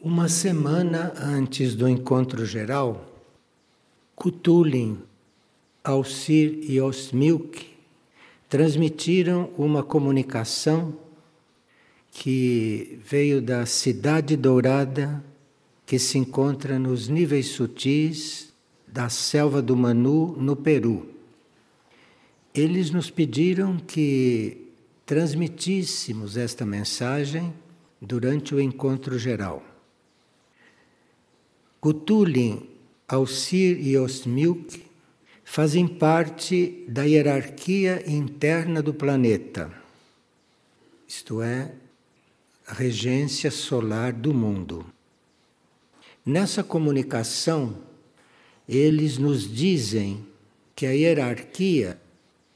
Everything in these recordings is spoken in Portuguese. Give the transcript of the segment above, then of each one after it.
Uma semana antes do encontro geral, Kutulin, Alcir e Osmilk transmitiram uma comunicação que veio da Cidade Dourada, que se encontra nos níveis sutis da selva do Manu, no Peru. Eles nos pediram que transmitíssemos esta mensagem durante o encontro geral. Kutulin, Alcir e Osmilk fazem parte da hierarquia interna do planeta, isto é, a regência solar do mundo. Nessa comunicação, eles nos dizem que a hierarquia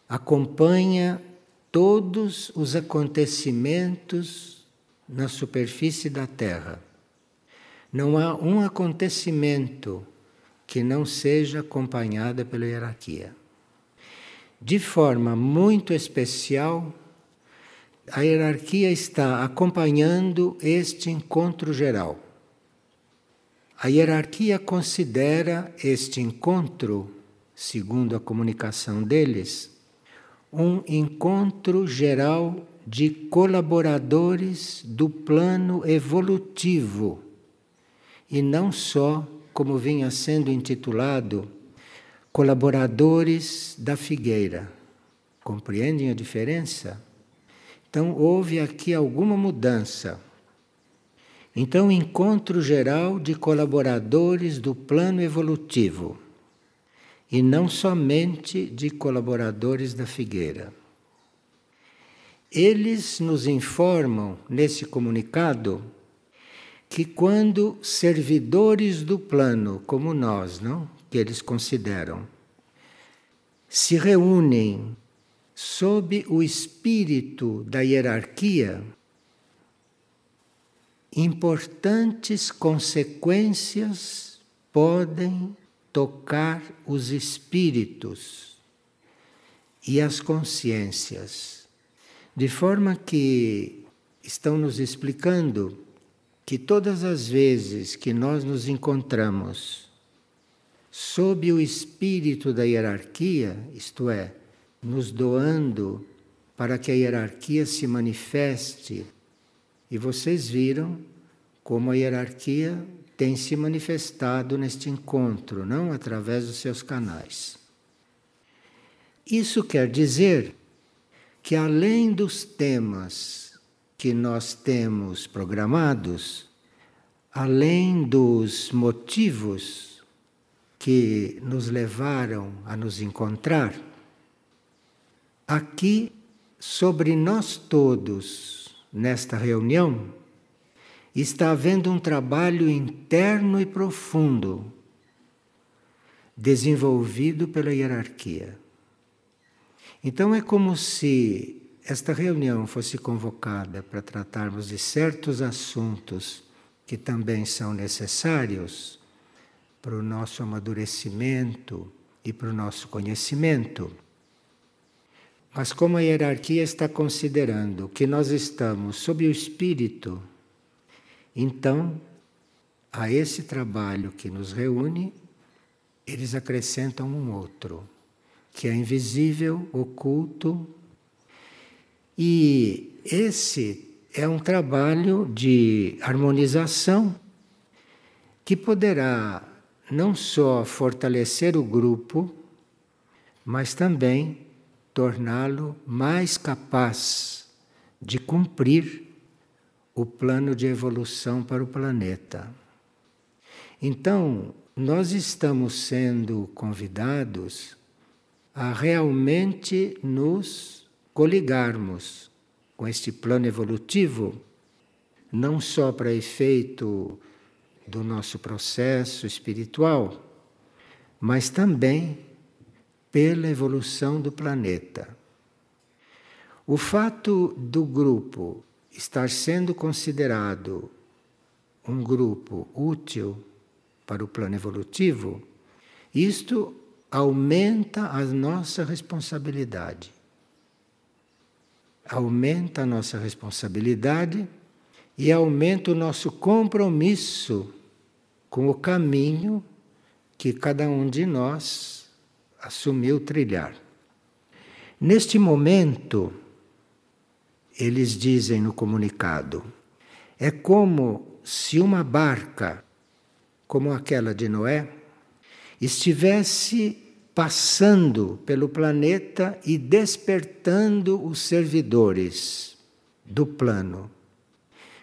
acompanha todos os acontecimentos na superfície da Terra. Não há um acontecimento que não seja acompanhado pela hierarquia. De forma muito especial, a hierarquia está acompanhando este encontro geral. A hierarquia considera este encontro, segundo a comunicação deles, um encontro geral de colaboradores do plano evolutivo, e não só, como vinha sendo intitulado, colaboradores da figueira. Compreendem a diferença? Então, houve aqui alguma mudança. Então, encontro geral de colaboradores do plano evolutivo, e não somente de colaboradores da figueira. Eles nos informam, nesse comunicado, que quando servidores do plano, como nós, não? Que eles consideram, se reúnem sob o espírito da hierarquia, importantes consequências podem tocar os espíritos e as consciências, de forma que estão nos explicando que todas as vezes que nós nos encontramos sob o espírito da hierarquia, isto é, nos doando para que a hierarquia se manifeste, e vocês viram como a hierarquia tem se manifestado neste encontro, não através dos seus canais. Isso quer dizer que além dos temas que nós temos programados, além dos motivos que nos levaram a nos encontrar, aqui, sobre nós todos, nesta reunião, está havendo um trabalho interno e profundo, desenvolvido pela hierarquia. Então é como se esta reunião fosse convocada para tratarmos de certos assuntos que também são necessários para o nosso amadurecimento e para o nosso conhecimento. Mas como a hierarquia está considerando que nós estamos sob o espírito, então, a esse trabalho que nos reúne, eles acrescentam um outro, que é invisível, oculto. E esse é um trabalho de harmonização que poderá não só fortalecer o grupo, mas também torná-lo mais capaz de cumprir o plano de evolução para o planeta. Então, nós estamos sendo convidados a realmente nos coligarmos com este plano evolutivo, não só para efeito do nosso processo espiritual, mas também pela evolução do planeta. O fato do grupo estar sendo considerado um grupo útil para o plano evolutivo, isto aumenta a nossa responsabilidade. Aumenta a nossa responsabilidade e aumenta o nosso compromisso com o caminho que cada um de nós assumiu trilhar. Neste momento, eles dizem no comunicado, é como se uma barca, como aquela de Noé, estivesse passando pelo planeta e despertando os servidores do plano,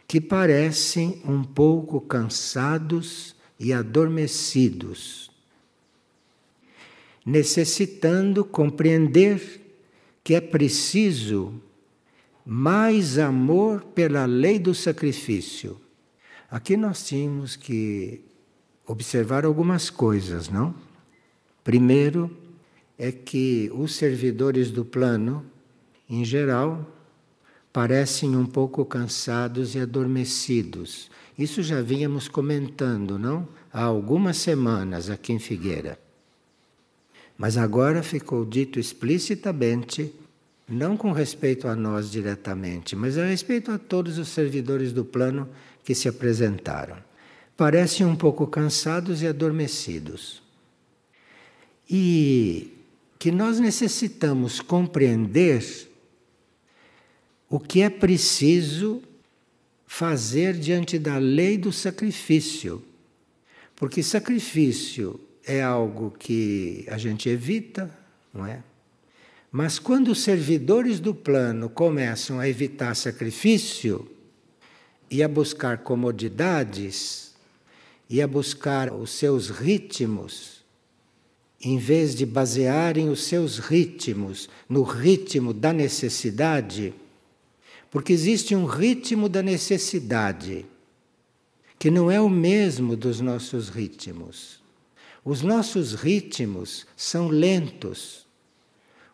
que parecem um pouco cansados e adormecidos, necessitando compreender que é preciso mais amor pela lei do sacrifício. Aqui nós tínhamos que observar algumas coisas, não? Primeiro é que os servidores do plano, em geral, parecem um pouco cansados e adormecidos. Isso já vínhamos comentando, não? Há algumas semanas aqui em Figueira. Mas agora ficou dito explicitamente, não com respeito a nós diretamente, mas a respeito a todos os servidores do plano que se apresentaram. Parecem um pouco cansados e adormecidos. E que nós necessitamos compreender o que é preciso fazer diante da lei do sacrifício. Porque sacrifício é algo que a gente evita, não é? Mas quando os servidores do plano começam a evitar sacrifício e a buscar comodidades e a buscar os seus ritmos, em vez de basearem os seus ritmos no ritmo da necessidade, porque existe um ritmo da necessidade que não é o mesmo dos nossos ritmos. Os nossos ritmos são lentos.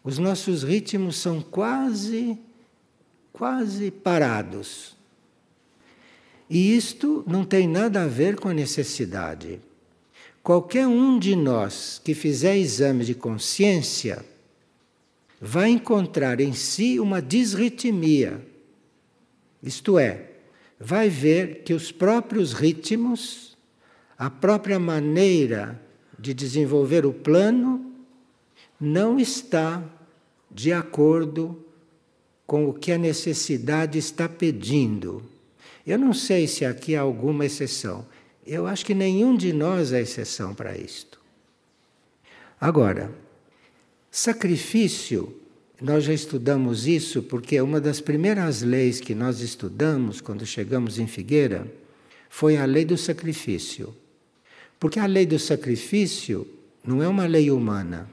Os nossos ritmos são quase parados. E isto não tem nada a ver com a necessidade. Qualquer um de nós que fizer exame de consciência vai encontrar em si uma disritmia. Isto é, vai ver que os próprios ritmos, a própria maneira de desenvolver o plano, não está de acordo com o que a necessidade está pedindo. Eu não sei se aqui há alguma exceção. Eu acho que nenhum de nós é exceção para isto. Agora, sacrifício, nós já estudamos isso porque uma das primeiras leis que nós estudamos quando chegamos em Figueira foi a lei do sacrifício. Porque a lei do sacrifício não é uma lei humana.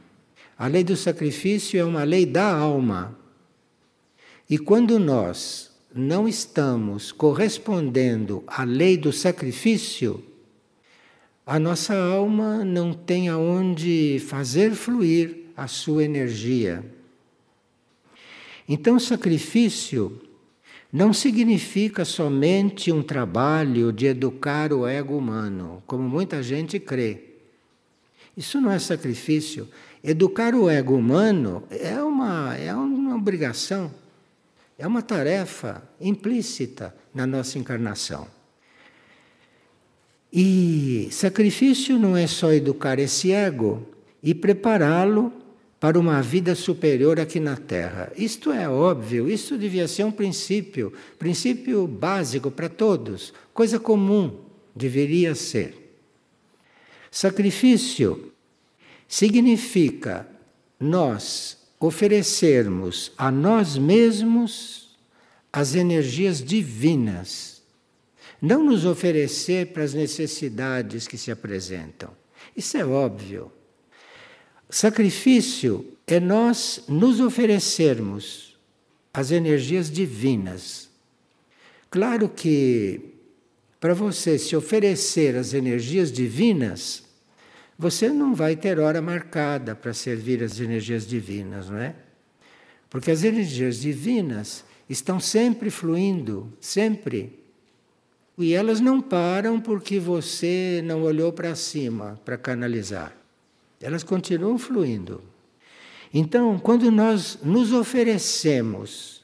A lei do sacrifício é uma lei da alma. E quando nós não estamos correspondendo à lei do sacrifício, a nossa alma não tem aonde fazer fluir a sua energia. Então, sacrifício não significa somente um trabalho de educar o ego humano, como muita gente crê. Isso não é sacrifício. Educar o ego humano é uma obrigação, é uma tarefa implícita na nossa encarnação. E sacrifício não é só educar esse ego e prepará-lo para uma vida superior aqui na Terra. Isto é óbvio, isso devia ser um princípio básico para todos, coisa comum deveria ser. Sacrifício significa nós oferecermos a nós mesmos as energias divinas, não nos oferecer para as necessidades que se apresentam. Isso é óbvio. Sacrifício é nós nos oferecermos as energias divinas. Claro que para você se oferecer às energias divinas, você não vai ter hora marcada para servir as energias divinas, não é? Porque as energias divinas estão sempre fluindo, sempre. E elas não param porque você não olhou para cima para canalizar. Elas continuam fluindo. Então, quando nós nos oferecemos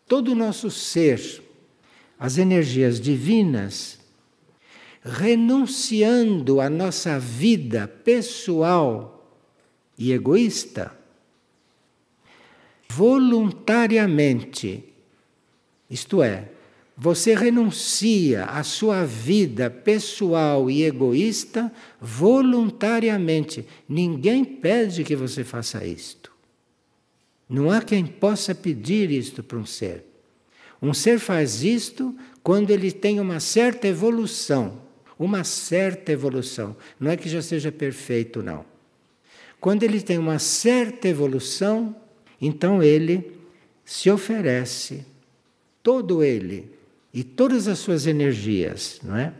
todo o nosso ser as energias divinas, renunciando à nossa vida pessoal e egoísta, voluntariamente. Isto é, você renuncia à sua vida pessoal e egoísta voluntariamente. Ninguém pede que você faça isto. Não há quem possa pedir isto para um ser. Um ser faz isto quando ele tem uma certa evolução. Uma certa evolução. Não é que já seja perfeito, não. Quando ele tem uma certa evolução, então ele se oferece, todo ele, e todas as suas energias, não é?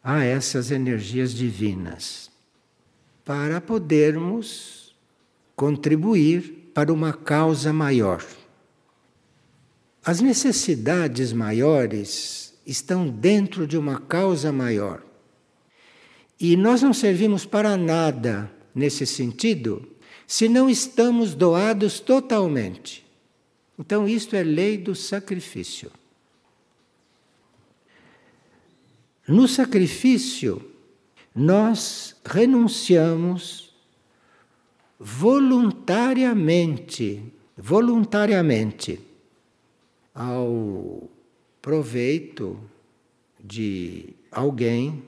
A essas energias divinas, para podermos contribuir para uma causa maior. As necessidades maiores estão dentro de uma causa maior. E nós não servimos para nada nesse sentido se não estamos doados totalmente. Então, isto é lei do sacrifício. No sacrifício, nós renunciamos voluntariamente ao proveito de alguém,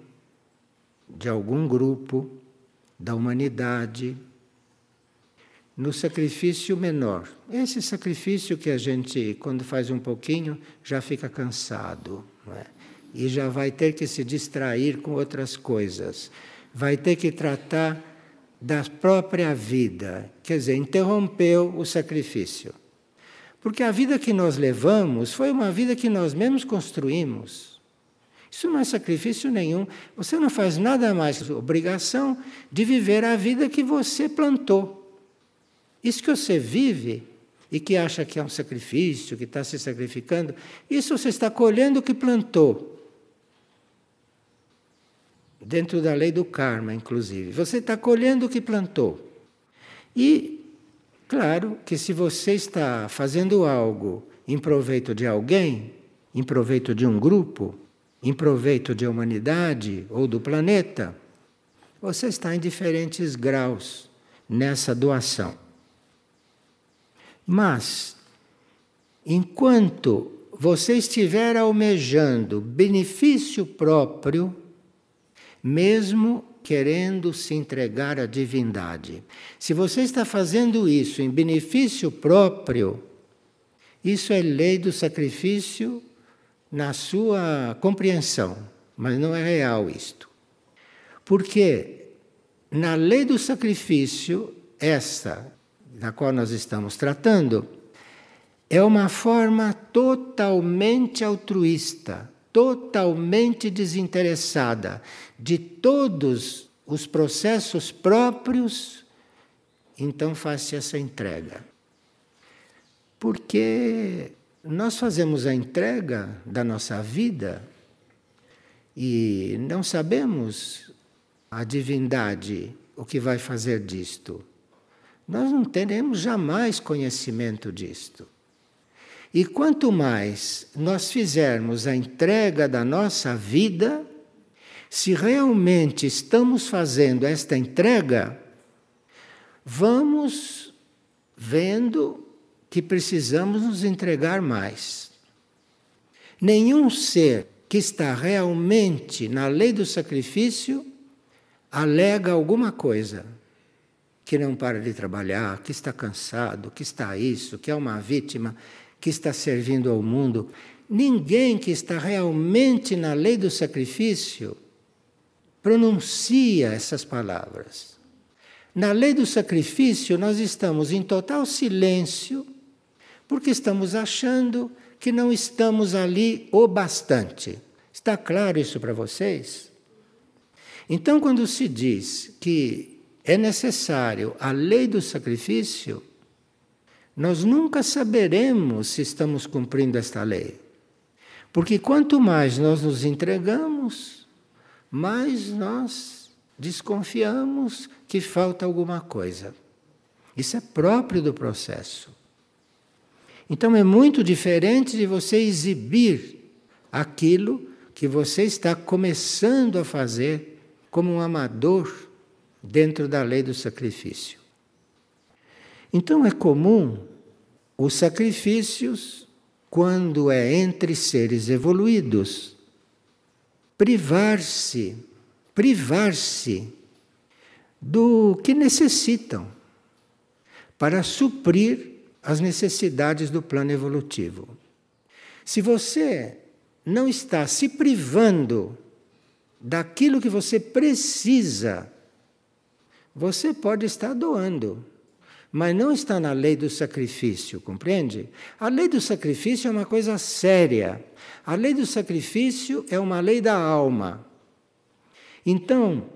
de algum grupo, da humanidade, no sacrifício menor. Esse sacrifício que a gente, quando faz um pouquinho, já fica cansado, não é? E já vai ter que se distrair com outras coisas. Vai ter que tratar da própria vida. Quer dizer, interrompeu o sacrifício. Porque a vida que nós levamos foi uma vida que nós mesmos construímos. Isso não é sacrifício nenhum. Você não faz nada mais que obrigação de viver a vida que você plantou. Isso que você vive e que acha que é um sacrifício, que está se sacrificando, isso você está colhendo o que plantou. Dentro da lei do karma, inclusive. Você está colhendo o que plantou. E, claro, que se você está fazendo algo em proveito de alguém, em proveito de um grupo, em proveito de humanidade ou do planeta, você está em diferentes graus nessa doação. Mas, enquanto você estiver almejando benefício próprio, mesmo querendo se entregar à divindade, se você está fazendo isso em benefício próprio, isso é lei do sacrifício na sua compreensão, mas não é real isto. Porque na lei do sacrifício, essa da qual nós estamos tratando, é uma forma totalmente altruísta, totalmente desinteressada de todos os processos próprios, então faz-se essa entrega. Porque nós fazemos a entrega da nossa vida e não sabemos a divindade o que vai fazer disto. Nós não teremos jamais conhecimento disto. E quanto mais nós fizermos a entrega da nossa vida, se realmente estamos fazendo esta entrega, vamos vendo que precisamos nos entregar mais. Nenhum ser que está realmente na lei do sacrifício alega alguma coisa. Que não para de trabalhar, que está cansado, que está isso, que é uma vítima, que está servindo ao mundo. Ninguém que está realmente na lei do sacrifício pronuncia essas palavras. Na lei do sacrifício, nós estamos em total silêncio, porque estamos achando que não estamos ali o bastante. Está claro isso para vocês? Então, quando se diz que é necessário a lei do sacrifício, nós nunca saberemos se estamos cumprindo esta lei. Porque quanto mais nós nos entregamos, mais nós desconfiamos que falta alguma coisa. Isso é próprio do processo. Então é muito diferente de você exibir aquilo que você está começando a fazer como um amador dentro da lei do sacrifício. Então é comum os sacrifícios, quando é entre seres evoluídos, privar-se do que necessitam para suprir as necessidades do plano evolutivo. Se você não está se privando daquilo que você precisa, você pode estar doando, mas não está na lei do sacrifício, compreende? A lei do sacrifício é uma coisa séria. A lei do sacrifício é uma lei da alma. Então,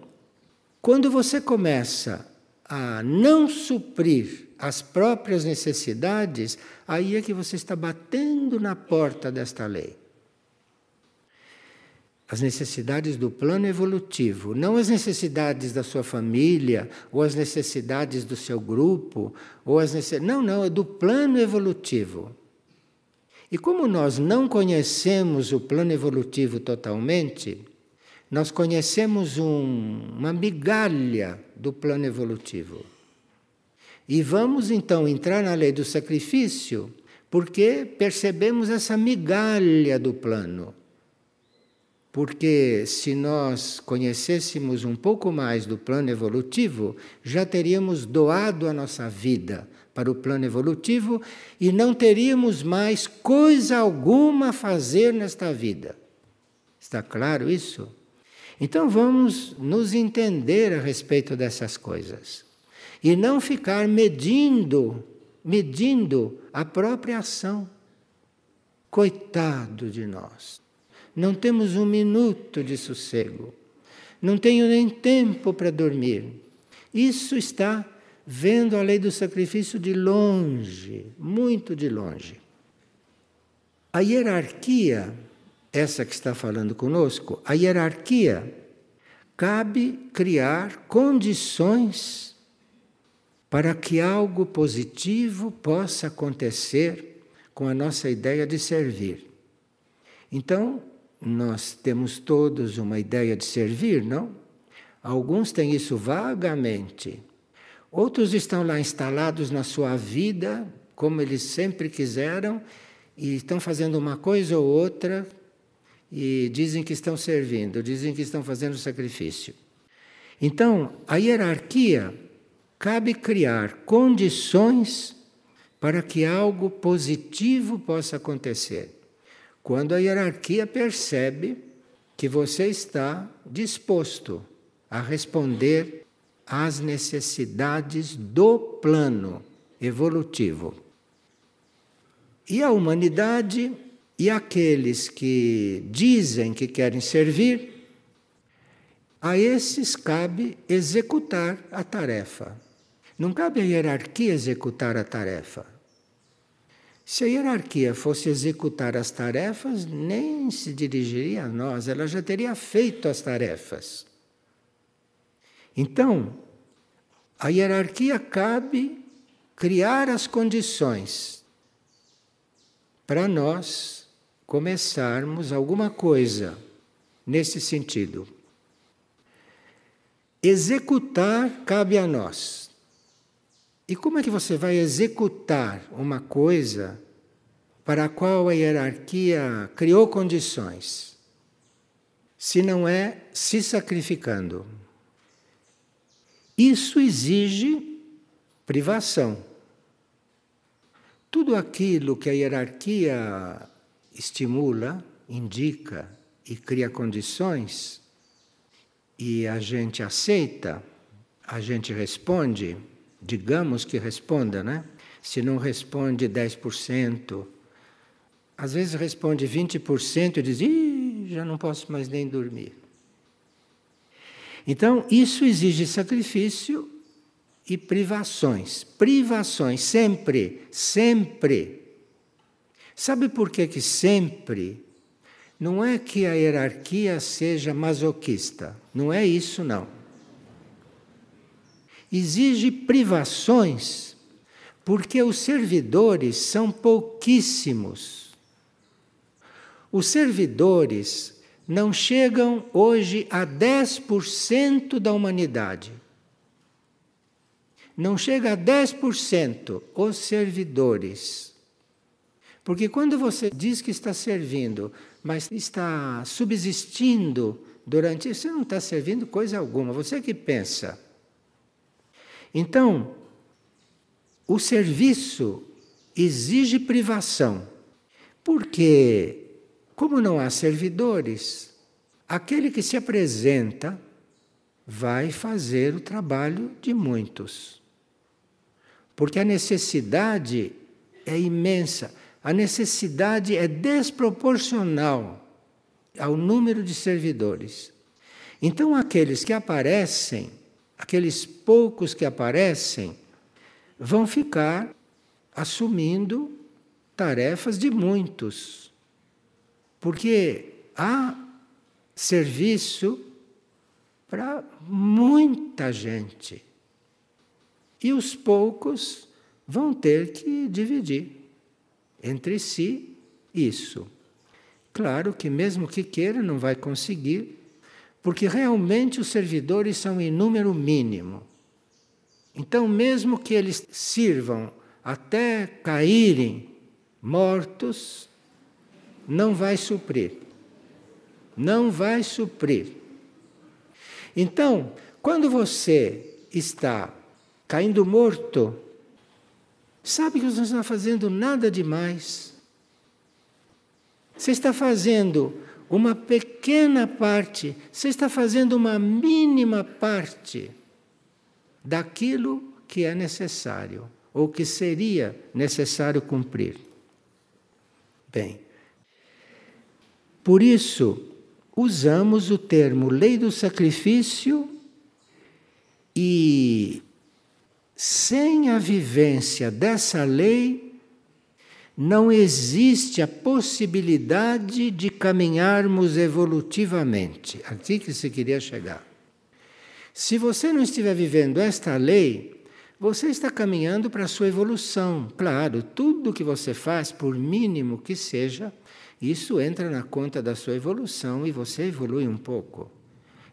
quando você começa a não suprir as próprias necessidades, aí é que você está batendo na porta desta lei. As necessidades do plano evolutivo, não as necessidades da sua família, ou as necessidades do seu grupo, ou as não, é do plano evolutivo. E como nós não conhecemos o plano evolutivo totalmente, nós conhecemos uma migalha do plano evolutivo. E vamos então entrar na lei do sacrifício, porque percebemos essa migalha do plano. Porque se nós conhecêssemos um pouco mais do plano evolutivo, já teríamos doado a nossa vida para o plano evolutivo e não teríamos mais coisa alguma a fazer nesta vida. Está claro isso? Então vamos nos entender a respeito dessas coisas. E não ficar medindo a própria ação. Coitado de nós. Não temos um minuto de sossego. Não tenho nem tempo para dormir. Isso está vendo a lei do sacrifício de longe, muito de longe. A hierarquia, essa que está falando conosco, a hierarquia cabe criar condições para que algo positivo possa acontecer com a nossa ideia de servir. Então, nós temos todos uma ideia de servir, não? Alguns têm isso vagamente. Outros estão lá instalados na sua vida, como eles sempre quiseram, e estão fazendo uma coisa ou outra, e dizem que estão servindo, dizem que estão fazendo sacrifício. Então, a hierarquia cabe criar condições para que algo positivo possa acontecer. Quando a hierarquia percebe que você está disposto a responder às necessidades do plano evolutivo. E a humanidade e aqueles que dizem que querem servir, a esses cabe executar a tarefa. Não cabe à hierarquia executar a tarefa. Se a hierarquia fosse executar as tarefas, nem se dirigiria a nós, ela já teria feito as tarefas. Então, a hierarquia cabe criar as condições para nós começarmos alguma coisa nesse sentido. Executar cabe a nós. E como é que você vai executar uma coisa para a qual a hierarquia criou condições, se não é se sacrificando? Isso exige privação. Tudo aquilo que a hierarquia estimula, indica e cria condições, e a gente aceita, a gente responde, digamos que responda, né? Se não responde 10%, às vezes responde 20% e diz, já não posso mais nem dormir. Então, isso exige sacrifício e privações. Privações, sempre, sempre. Sabe por que sempre? Não é que a hierarquia seja masoquista, não é isso não. Exige privações, porque os servidores são pouquíssimos. Os servidores não chegam hoje a 10% da humanidade. Não chega a 10% os servidores. Porque quando você diz que está servindo, mas está subsistindo durante isso, você não está servindo coisa alguma, você que pensa. Então, o serviço exige privação, porque, como não há servidores, aquele que se apresenta vai fazer o trabalho de muitos. Porque a necessidade é imensa, a necessidade é desproporcional ao número de servidores. Então, aqueles que aparecem, aqueles poucos que aparecem, vão ficar assumindo tarefas de muitos. Porque há serviço para muita gente. E os poucos vão ter que dividir entre si isso. Claro que mesmo que queira não vai conseguir, porque realmente os servidores são em número mínimo. Então, mesmo que eles sirvam até caírem mortos, não vai suprir. Não vai suprir. Então, quando você está caindo morto, sabe que você não está fazendo nada demais. Você está fazendo uma pequena parte, você está fazendo uma mínima parte daquilo que é necessário, ou que seria necessário cumprir. Bem, por isso, usamos o termo lei do sacrifício e, sem a vivência dessa lei, não existe a possibilidade de caminharmos evolutivamente. Aqui que se queria chegar. Se você não estiver vivendo esta lei, você está caminhando para a sua evolução. Claro, tudo que você faz, por mínimo que seja, isso entra na conta da sua evolução e você evolui um pouco.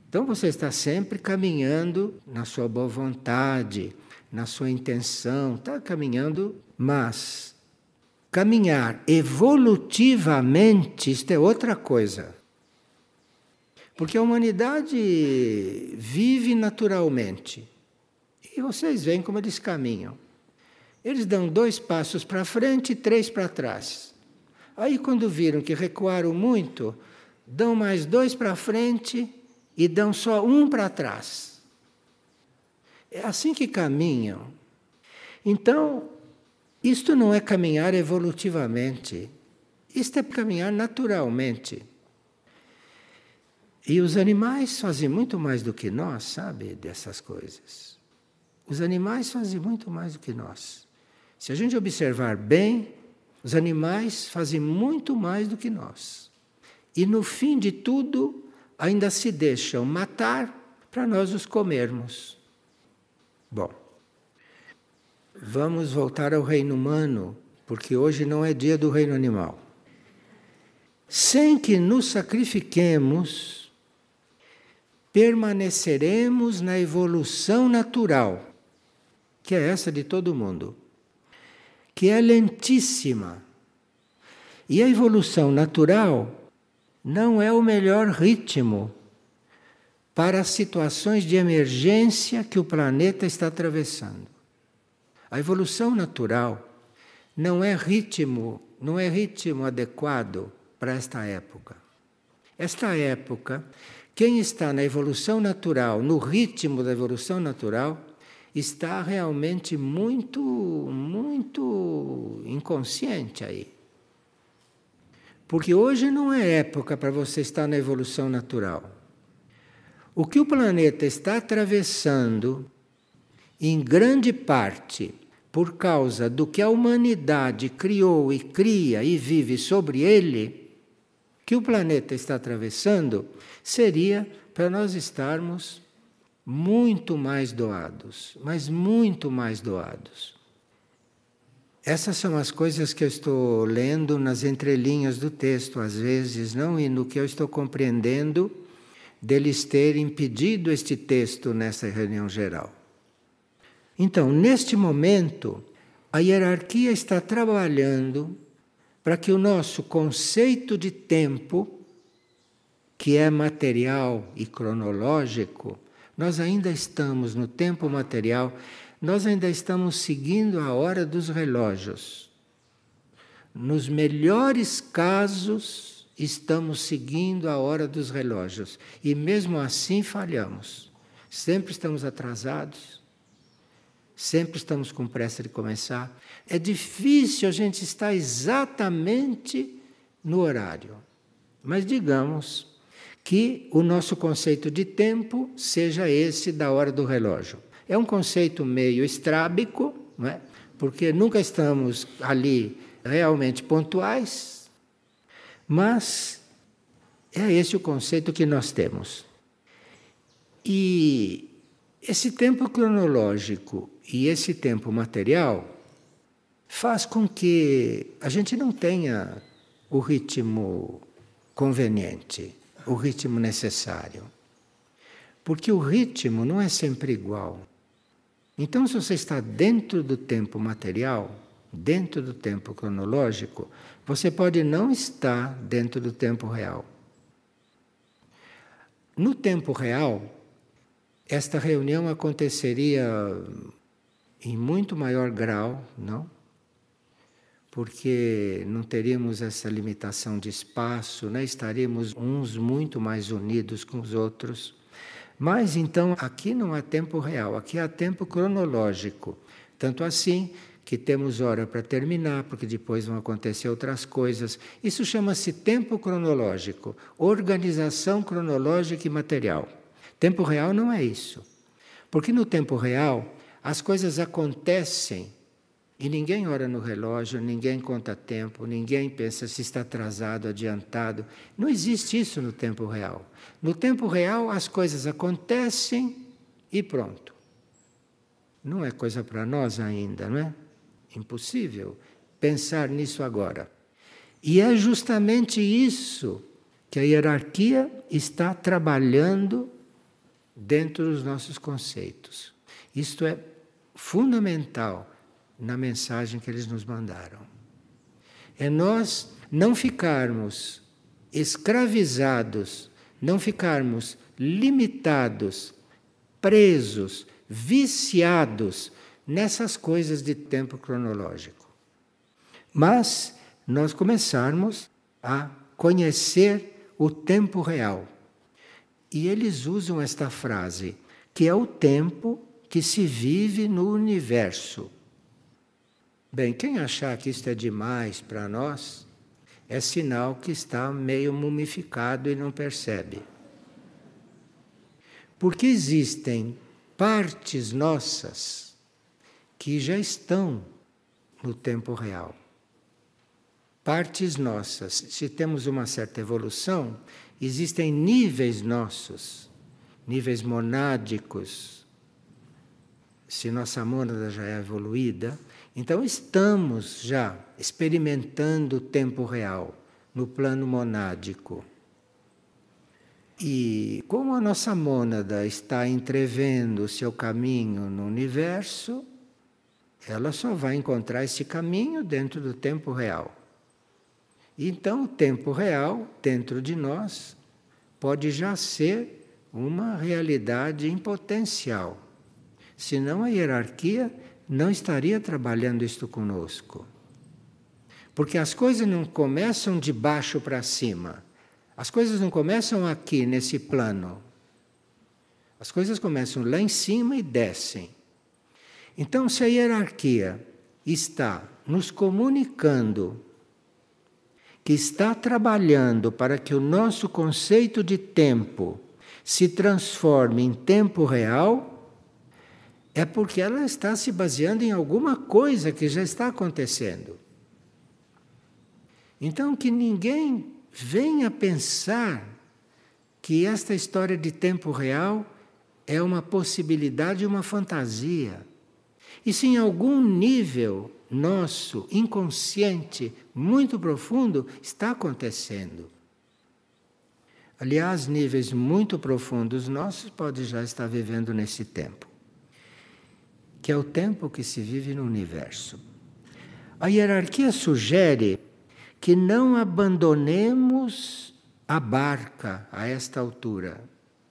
Então você está sempre caminhando na sua boa vontade, na sua intenção, está caminhando, mas caminhar evolutivamente, isto é outra coisa. Porque a humanidade vive naturalmente. E vocês veem como eles caminham. Eles dão 2 passos para frente e 3 para trás. Aí, quando viram que recuaram muito, dão mais 2 para frente e dão só 1 para trás. É assim que caminham. Então, isto não é caminhar evolutivamente. Isto é caminhar naturalmente. E os animais fazem muito mais do que nós, sabe, dessas coisas. Os animais fazem muito mais do que nós. Se a gente observar bem, os animais fazem muito mais do que nós. E no fim de tudo, ainda se deixam matar para nós os comermos. Bom, vamos voltar ao reino humano, porque hoje não é dia do reino animal. Sem que nos sacrifiquemos, permaneceremos na evolução natural, que é essa de todo mundo, que é lentíssima. E a evolução natural não é o melhor ritmo para as situações de emergência que o planeta está atravessando. A evolução natural não é ritmo adequado para esta época. Esta época, quem está na evolução natural, no ritmo da evolução natural, está realmente muito inconsciente aí. Porque hoje não é época para você estar na evolução natural. O que o planeta está atravessando, em grande parte, por causa do que a humanidade criou e cria e vive sobre ele, que o planeta está atravessando, seria para nós estarmos muito mais doados, mas muito mais doados. Essas são as coisas que eu estou lendo nas entrelinhas do texto, às vezes, não? E no que eu estou compreendendo deles terem pedido este texto nessa reunião geral. Então, neste momento, a hierarquia está trabalhando para que o nosso conceito de tempo, que é material e cronológico, nós ainda estamos no tempo material, nós ainda estamos seguindo a hora dos relógios. Nos melhores casos, estamos seguindo a hora dos relógios. E mesmo assim falhamos. Sempre estamos atrasados. Sempre estamos com pressa de começar. É difícil a gente estar exatamente no horário. Mas digamos que o nosso conceito de tempo seja esse da hora do relógio. É um conceito meio estrábico, não é? Porque nunca estamos ali realmente pontuais, mas é esse o conceito que nós temos. E esse tempo cronológico e esse tempo material faz com que a gente não tenha o ritmo conveniente, o ritmo necessário. Porque o ritmo não é sempre igual. Então, se você está dentro do tempo material, dentro do tempo cronológico, você pode não estar dentro do tempo real. No tempo real, esta reunião aconteceria em muito maior grau, não? Porque não teríamos essa limitação de espaço, né? Estaríamos uns muito mais unidos com os outros. Mas então aqui não há tempo real, aqui há tempo cronológico. Tanto assim que temos hora para terminar, porque depois vão acontecer outras coisas. Isso chama-se tempo cronológico, organização cronológica e material. Tempo real não é isso. Porque no tempo real as coisas acontecem e ninguém olha no relógio, ninguém conta tempo, ninguém pensa se está atrasado, adiantado. Não existe isso no tempo real. No tempo real as coisas acontecem e pronto. Não é coisa para nós ainda, não é? Impossível pensar nisso agora. E é justamente isso que a hierarquia está trabalhando dentro dos nossos conceitos. Isto é fundamental na mensagem que eles nos mandaram. É nós não ficarmos escravizados, não ficarmos limitados, presos, viciados nessas coisas de tempo cronológico. Mas nós começarmos a conhecer o tempo real. E eles usam esta frase, que é o tempo que se vive no universo. Bem, quem achar que isto é demais para nós, é sinal que está meio mumificado e não percebe. Porque existem partes nossas que já estão no tempo real. Partes nossas. Se temos uma certa evolução, existem níveis nossos, níveis monádicos. Se nossa mônada já é evoluída, então estamos já experimentando o tempo real no plano monádico. E como a nossa mônada está entrevendo o seu caminho no universo, ela só vai encontrar esse caminho dentro do tempo real. Então o tempo real, dentro de nós, pode já ser uma realidade em potencial. Senão a hierarquia não estaria trabalhando isto conosco. Porque as coisas não começam de baixo para cima. As coisas não começam aqui, nesse plano. As coisas começam lá em cima e descem. Então, se a hierarquia está nos comunicando, que está trabalhando para que o nosso conceito de tempo se transforme em tempo real, é porque ela está se baseando em alguma coisa que já está acontecendo. Então, que ninguém venha pensar que esta história de tempo real é uma possibilidade, uma fantasia. Isso em algum nível nosso, inconsciente, muito profundo, está acontecendo. Aliás, níveis muito profundos nossos podem já estar vivendo nesse tempo, que é o tempo que se vive no universo. A hierarquia sugere que não abandonemos a barca a esta altura.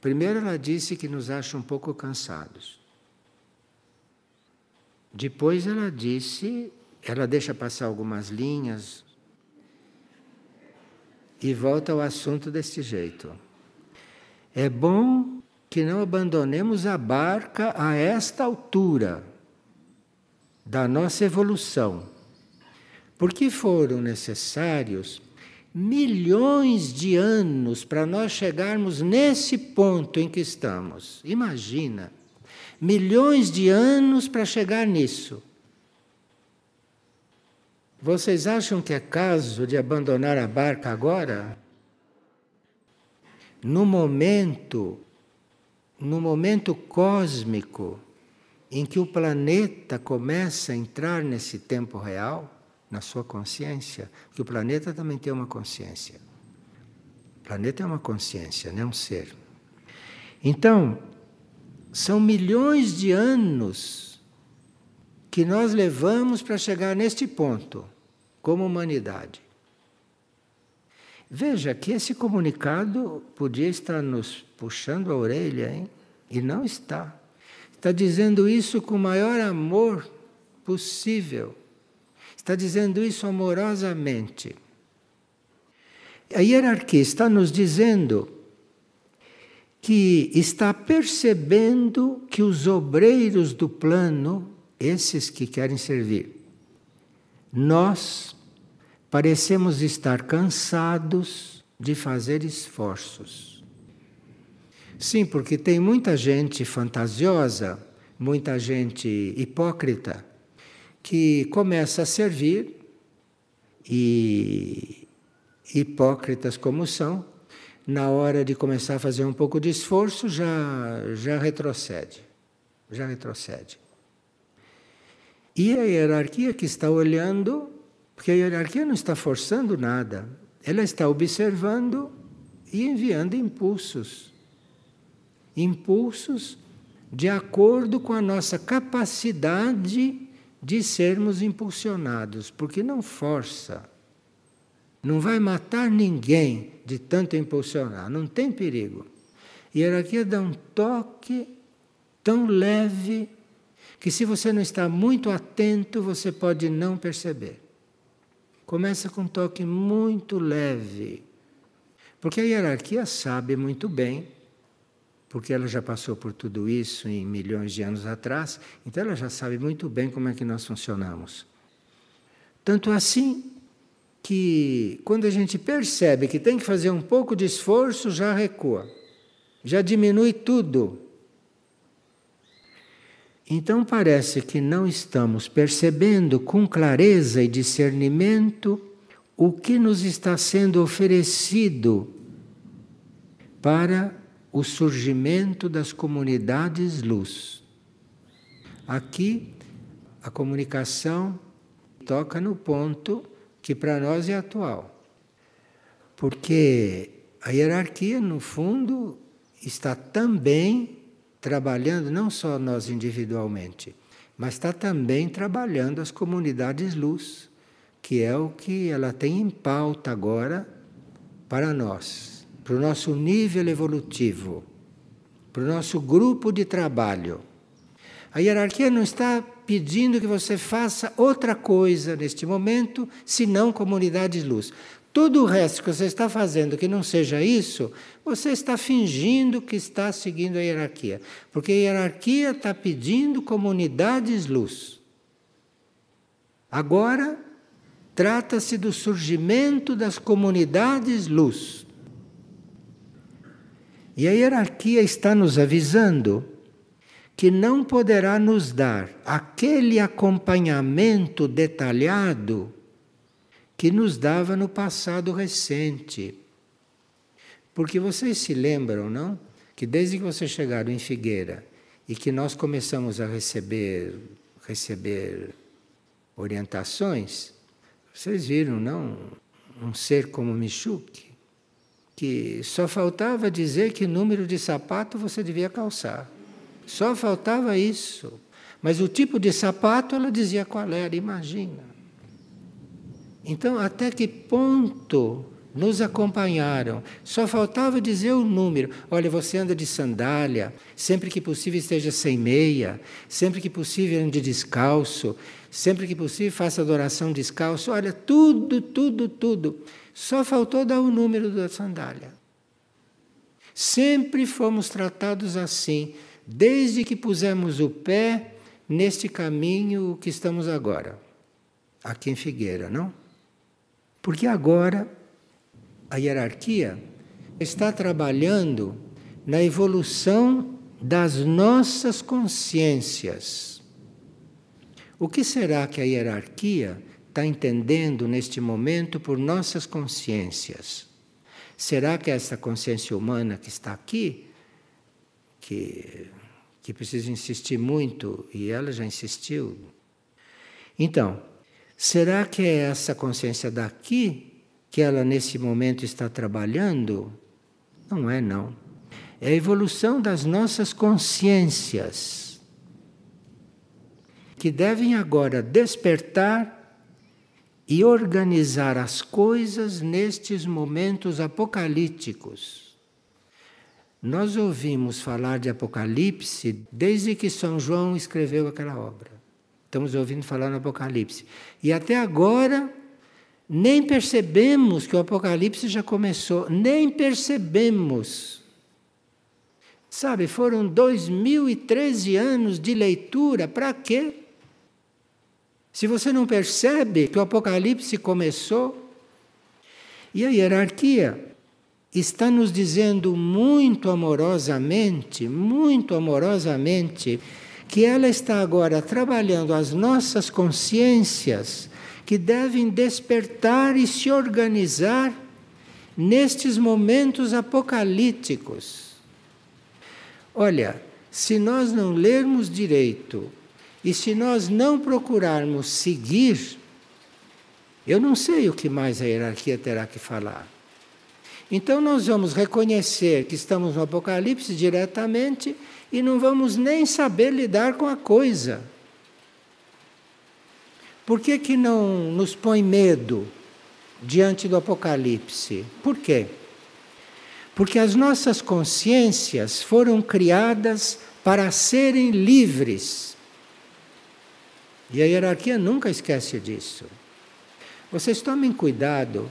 Primeiro ela disse que nos acha um pouco cansados. Depois ela deixa passar algumas linhas e volta ao assunto desse jeito. É bom que não abandonemos a barca a esta altura da nossa evolução, porque foram necessários milhões de anos para nós chegarmos nesse ponto em que estamos. Imagina, milhões de anos para chegar nisso. Vocês acham que é caso de abandonar a barca agora? No momento cósmico em que o planeta começa a entrar nesse tempo real, na sua consciência, porque o planeta também tem uma consciência. O planeta é uma consciência, não é um ser. Então, são milhões de anos que nós levamos para chegar neste ponto, como humanidade. Veja que esse comunicado podia estar nos puxando a orelha, hein? E não está. Está dizendo isso com o maior amor possível. Está dizendo isso amorosamente. A hierarquia está nos dizendo que está percebendo que os obreiros do plano, esses que querem servir, nós parecemos estar cansados de fazer esforços. Sim, porque tem muita gente fantasiosa, muita gente hipócrita, que começa a servir e, hipócritas como são, na hora de começar a fazer um pouco de esforço, já retrocede. Já retrocede. E a hierarquia que está olhando, porque a hierarquia não está forçando nada, ela está observando e enviando impulsos. Impulsos de acordo com a nossa capacidade de sermos impulsionados, porque não força. Não vai matar ninguém de tanto impulsionar, não tem perigo. A hierarquia dá um toque tão leve que, se você não está muito atento, você pode não perceber. Começa com um toque muito leve, porque a hierarquia sabe muito bem, porque ela já passou por tudo isso em milhões de anos atrás, então ela já sabe muito bem como é que nós funcionamos. Tanto assim que, quando a gente percebe que tem que fazer um pouco de esforço, já recua, já diminui tudo. Então parece que não estamos percebendo com clareza e discernimento o que nos está sendo oferecido para o surgimento das comunidades luz. Aqui a comunicação toca no ponto que para nós é atual. Porque a hierarquia, no fundo, está também trabalhando, não só nós individualmente, mas está também trabalhando as comunidades luz, que é o que ela tem em pauta agora para nós, para o nosso nível evolutivo, para o nosso grupo de trabalho. A hierarquia não está pedindo que você faça outra coisa neste momento, senão comunidades luz. Todo o resto que você está fazendo que não seja isso, você está fingindo que está seguindo a hierarquia. Porque a hierarquia está pedindo comunidades luz. Agora, trata-se do surgimento das comunidades luz. E a hierarquia está nos avisando que não poderá nos dar aquele acompanhamento detalhado que nos dava no passado recente. Porque vocês se lembram, não? Que desde que vocês chegaram em Figueira e que nós começamos a receber receber orientações. Vocês viram, não? Um ser como Michuque, que só faltava dizer que número de sapato você devia calçar. Só faltava isso. Mas o tipo de sapato ela dizia qual era, imagina. Então, até que ponto nos acompanharam? Só faltava dizer o número. Olha, você anda de sandália, sempre que possível esteja sem meia, sempre que possível ande descalço, sempre que possível faça adoração descalço. Olha, tudo, tudo, tudo. Só faltou dar o número da sandália. Sempre fomos tratados assim, desde que pusemos o pé neste caminho que estamos agora. Aqui em Figueira, não? Porque agora a hierarquia está trabalhando na evolução das nossas consciências. O que será que a hierarquia está entendendo neste momento por nossas consciências? Será que essa consciência humana que está aqui, que precisa insistir muito, e ela já insistiu? Então, será que é essa consciência daqui que ela nesse momento está trabalhando? Não é, não. É a evolução das nossas consciências, que devem agora despertar e organizar as coisas nestes momentos apocalípticos. Nós ouvimos falar de Apocalipse desde que São João escreveu aquela obra. Estamos ouvindo falar no Apocalipse. E até agora, nem percebemos que o Apocalipse já começou. Nem percebemos. Sabe, foram 2013 anos de leitura. Para quê? Se você não percebe que o Apocalipse começou, e a hierarquia está nos dizendo muito amorosamente, que ela está agora trabalhando as nossas consciências, que devem despertar e se organizar nestes momentos apocalípticos. Olha, se nós não lermos direito e se nós não procurarmos seguir, eu não sei o que mais a hierarquia terá que falar. Então nós vamos reconhecer que estamos no Apocalipse diretamente e não vamos nem saber lidar com a coisa. Por que que não nos põe medo diante do Apocalipse? Por quê? Porque as nossas consciências foram criadas para serem livres. E a hierarquia nunca esquece disso. Vocês tomem cuidado,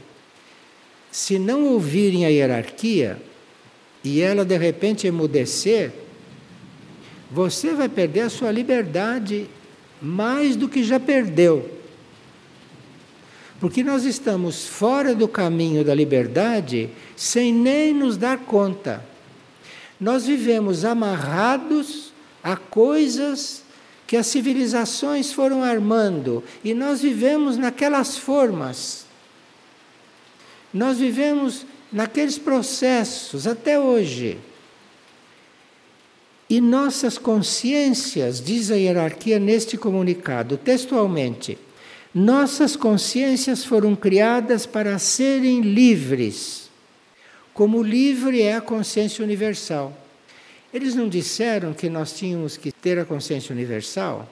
se não ouvirem a hierarquia e ela de repente emudecer, você vai perder a sua liberdade mais do que já perdeu. Porque nós estamos fora do caminho da liberdade sem nem nos dar conta. Nós vivemos amarrados a coisas que as civilizações foram armando e nós vivemos naquelas formas. Nós vivemos naqueles processos até hoje. E nossas consciências, diz a hierarquia neste comunicado, textualmente, nossas consciências foram criadas para serem livres, como livre é a consciência universal. Eles não disseram que nós tínhamos que ter a consciência universal?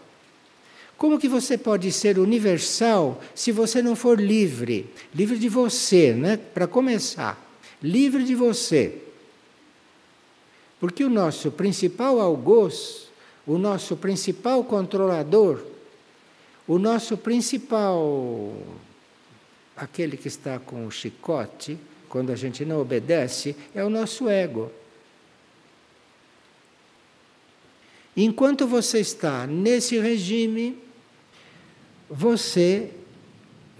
Como que você pode ser universal se você não for livre? Livre de você, né? Para começar, livre de você. Porque o nosso principal algoz, o nosso principal controlador, o nosso principal, aquele que está com o chicote, quando a gente não obedece, é o nosso ego. Enquanto você está nesse regime, você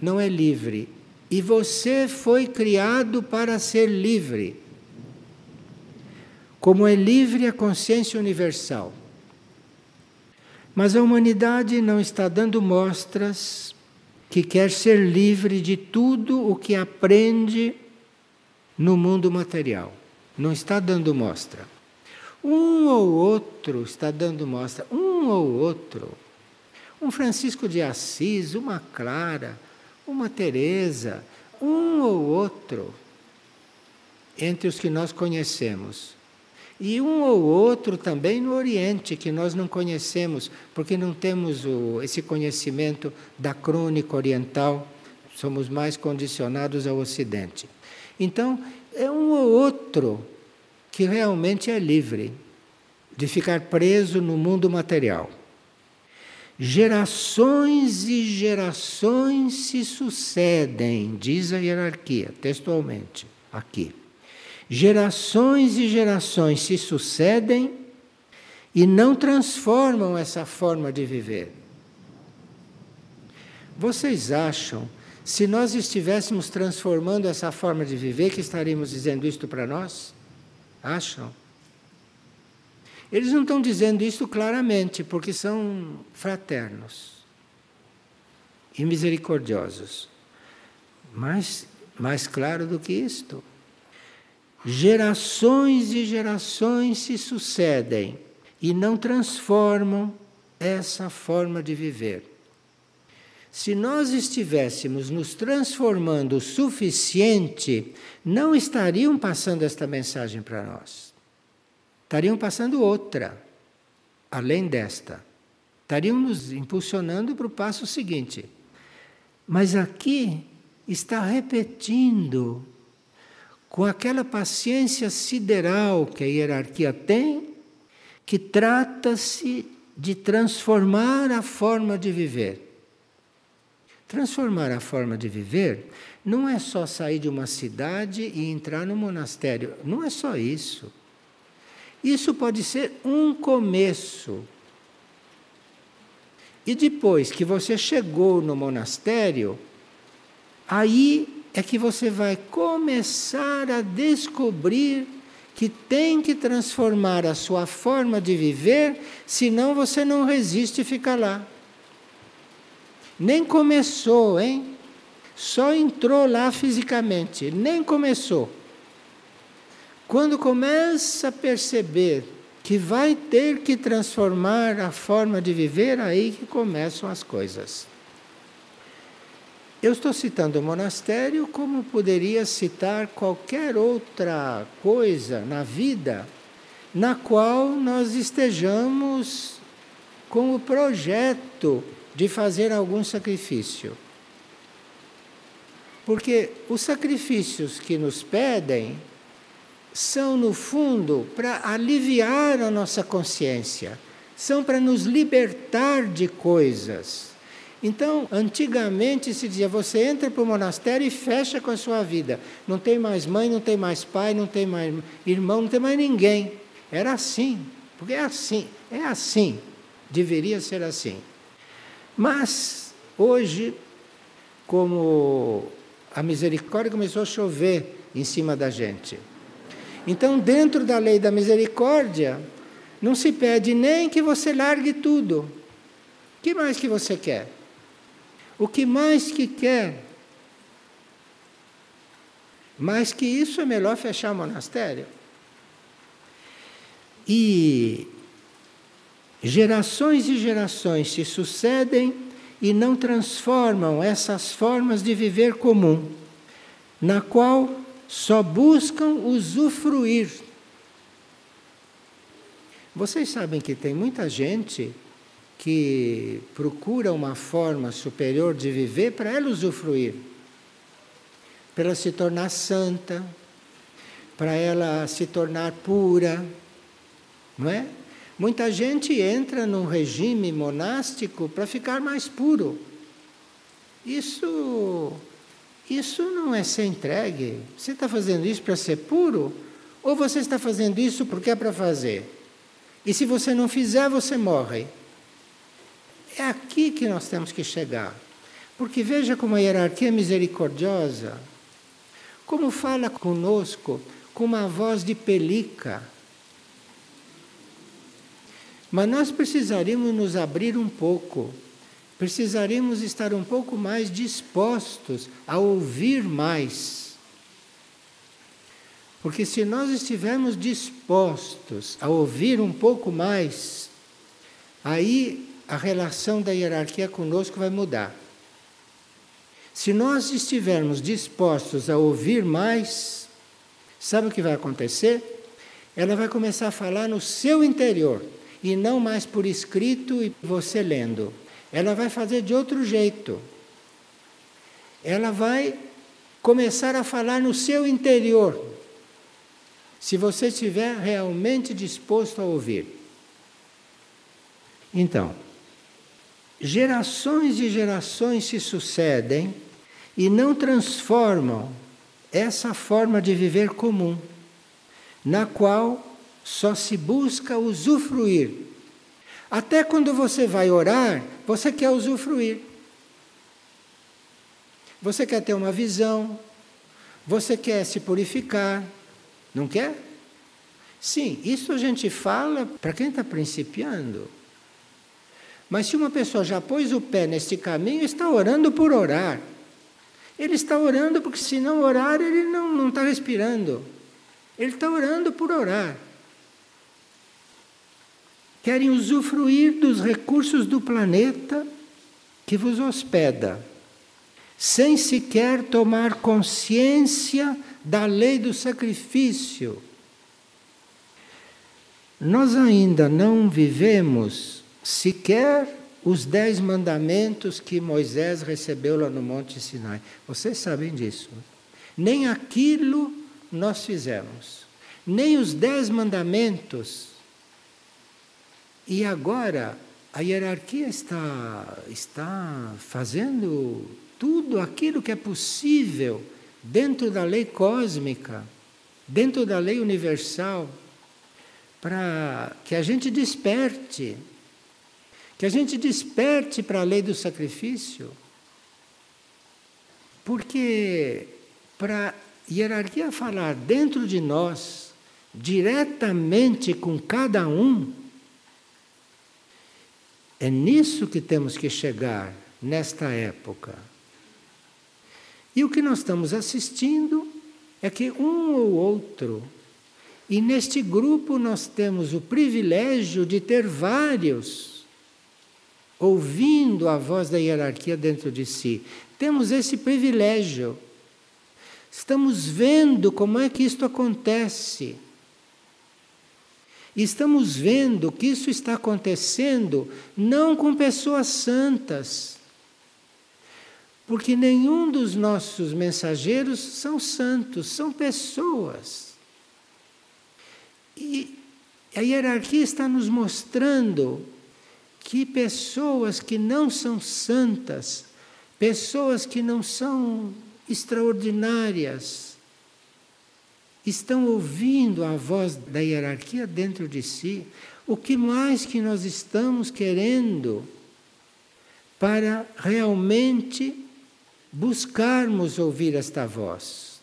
não é livre. E você foi criado para ser livre. Como é livre a consciência universal. Mas a humanidade não está dando mostras que quer ser livre de tudo o que aprende no mundo material. Não está dando mostra. Um ou outro está dando mostra, um ou outro. Um Francisco de Assis, uma Clara, uma Teresa, um ou outro entre os que nós conhecemos. E um ou outro também no Oriente, que nós não conhecemos, porque não temos esse conhecimento da crônica oriental, somos mais condicionados ao Ocidente. Então, é um ou outro que realmente é livre de ficar preso no mundo material. Gerações e gerações se sucedem, diz a hierarquia, textualmente, aqui. Gerações e gerações se sucedem e não transformam essa forma de viver. Vocês acham, se nós estivéssemos transformando essa forma de viver, que estaríamos dizendo isto para nós? Acham? Eles não estão dizendo isso claramente, porque são fraternos e misericordiosos. Mas, mais claro do que isto, gerações e gerações se sucedem e não transformam essa forma de viver. Se nós estivéssemos nos transformando o suficiente, não estariam passando esta mensagem para nós. Estariam passando outra, além desta. Estariam nos impulsionando para o passo seguinte. Mas aqui está repetindo, com aquela paciência sideral que a hierarquia tem, que trata-se de transformar a forma de viver. Transformar a forma de viver não é só sair de uma cidade e entrar no monastério. Não é só isso. Isso pode ser um começo. E depois que você chegou no monastério, aí é que você vai começar a descobrir que tem que transformar a sua forma de viver, senão você não resiste e fica lá. Nem começou, hein? Só entrou lá fisicamente, nem começou. Quando começa a perceber que vai ter que transformar a forma de viver, aí que começam as coisas. Eu estou citando o monastério como poderia citar qualquer outra coisa na vida na qual nós estejamos com o projeto de fazer algum sacrifício. Porque os sacrifícios que nos pedem são, no fundo, para aliviar a nossa consciência, são para nos libertar de coisas. Então, antigamente se dizia, você entra para o monastério e fecha com a sua vida. Não tem mais mãe, não tem mais pai, não tem mais irmão, não tem mais ninguém. Era assim, porque é assim, deveria ser assim. Mas, hoje, como a misericórdia começou a chover em cima da gente, então, dentro da lei da misericórdia, não se pede nem que você largue tudo. O que mais que você quer? O que mais que quer? Mais que isso, é melhor fechar o monastério. E gerações e gerações se sucedem e não transformam essas formas de viver comum, na qual só buscam usufruir. Vocês sabem que tem muita gente que procura uma forma superior de viver para ela usufruir, para ela se tornar santa, para ela se tornar pura, não é? Muita gente entra num regime monástico para ficar mais puro. Isso não é ser entregue. Você está fazendo isso para ser puro? Ou você está fazendo isso porque é para fazer? E se você não fizer, você morre. É aqui que nós temos que chegar. Porque veja como a hierarquia é misericordiosa. Como fala conosco com uma voz de pelica. Mas nós precisaríamos nos abrir um pouco. Precisaríamos estar um pouco mais dispostos a ouvir mais. Porque se nós estivermos dispostos a ouvir um pouco mais, aí a relação da hierarquia conosco vai mudar. Se nós estivermos dispostos a ouvir mais, sabe o que vai acontecer? Ela vai começar a falar no seu interior, e não mais por escrito e você lendo. Ela vai fazer de outro jeito. Ela vai começar a falar no seu interior, se você estiver realmente disposto a ouvir. Então, gerações e gerações se sucedem e não transformam essa forma de viver comum, na qual só se busca usufruir. Até quando você vai orar, você quer usufruir. Você quer ter uma visão, você quer se purificar, não quer? Sim, isso a gente fala para quem está principiando. Mas se uma pessoa já pôs o pé neste caminho, está orando por orar. Ele está orando porque se não orar, ele não está respirando. Ele está orando por orar. Querem usufruir dos recursos do planeta que vos hospeda, sem sequer tomar consciência da lei do sacrifício. Nós ainda não vivemos sequer os 10 mandamentos que Moisés recebeu lá no Monte Sinai. Vocês sabem disso. Nem aquilo nós fizemos, nem os 10 mandamentos. E agora a hierarquia está fazendo tudo aquilo que é possível dentro da lei cósmica, dentro da lei universal, para que a gente desperte. Que a gente desperte para a lei do sacrifício. Porque para a hierarquia falar dentro de nós, diretamente com cada um, é nisso que temos que chegar nesta época. E o que nós estamos assistindo é que um ou outro, e neste grupo nós temos o privilégio de ter vários, ouvindo a voz da hierarquia dentro de si. Temos esse privilégio. Estamos vendo como é que isto acontece. E estamos vendo que isso está acontecendo não com pessoas santas, porque nenhum dos nossos mensageiros são santos, são pessoas. E a hierarquia está nos mostrando que pessoas que não são santas, pessoas que não são extraordinárias, estão ouvindo a voz da hierarquia dentro de si. O que mais que nós estamos querendo para realmente buscarmos ouvir esta voz?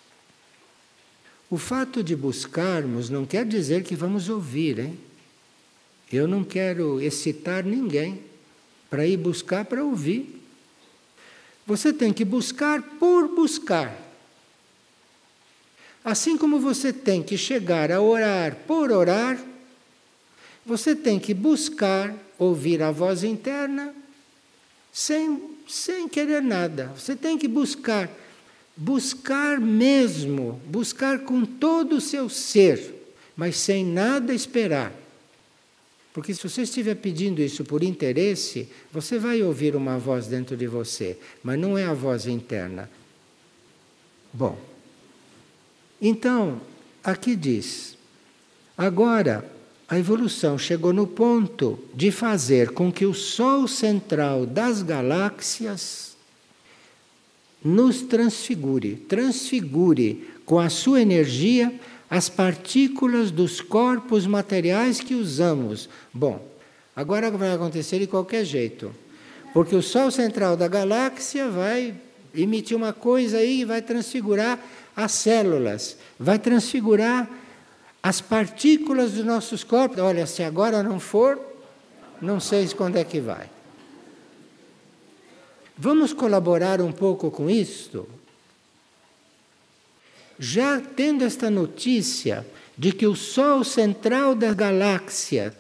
O fato de buscarmos não quer dizer que vamos ouvir, hein? Eu não quero excitar ninguém para ir buscar para ouvir. Você tem que buscar por buscar. Assim como você tem que chegar a orar por orar, você tem que buscar ouvir a voz interna sem querer nada. Você tem que buscar mesmo, buscar com todo o seu ser, mas sem nada esperar. Porque se você estiver pedindo isso por interesse, você vai ouvir uma voz dentro de você, mas não é a voz interna. Bom, então, aqui diz, agora a evolução chegou no ponto de fazer com que o Sol central das galáxias nos transfigure com a sua energia as partículas dos corpos materiais que usamos. Bom, agora vai acontecer de qualquer jeito, porque o Sol central da galáxia vai emitir uma coisa aí e vai transfigurar as células, vai transfigurar as partículas dos nossos corpos. Olha, se agora não for, não sei quando é que vai. Vamos colaborar um pouco com isto? Já tendo esta notícia de que o Sol central da galáxia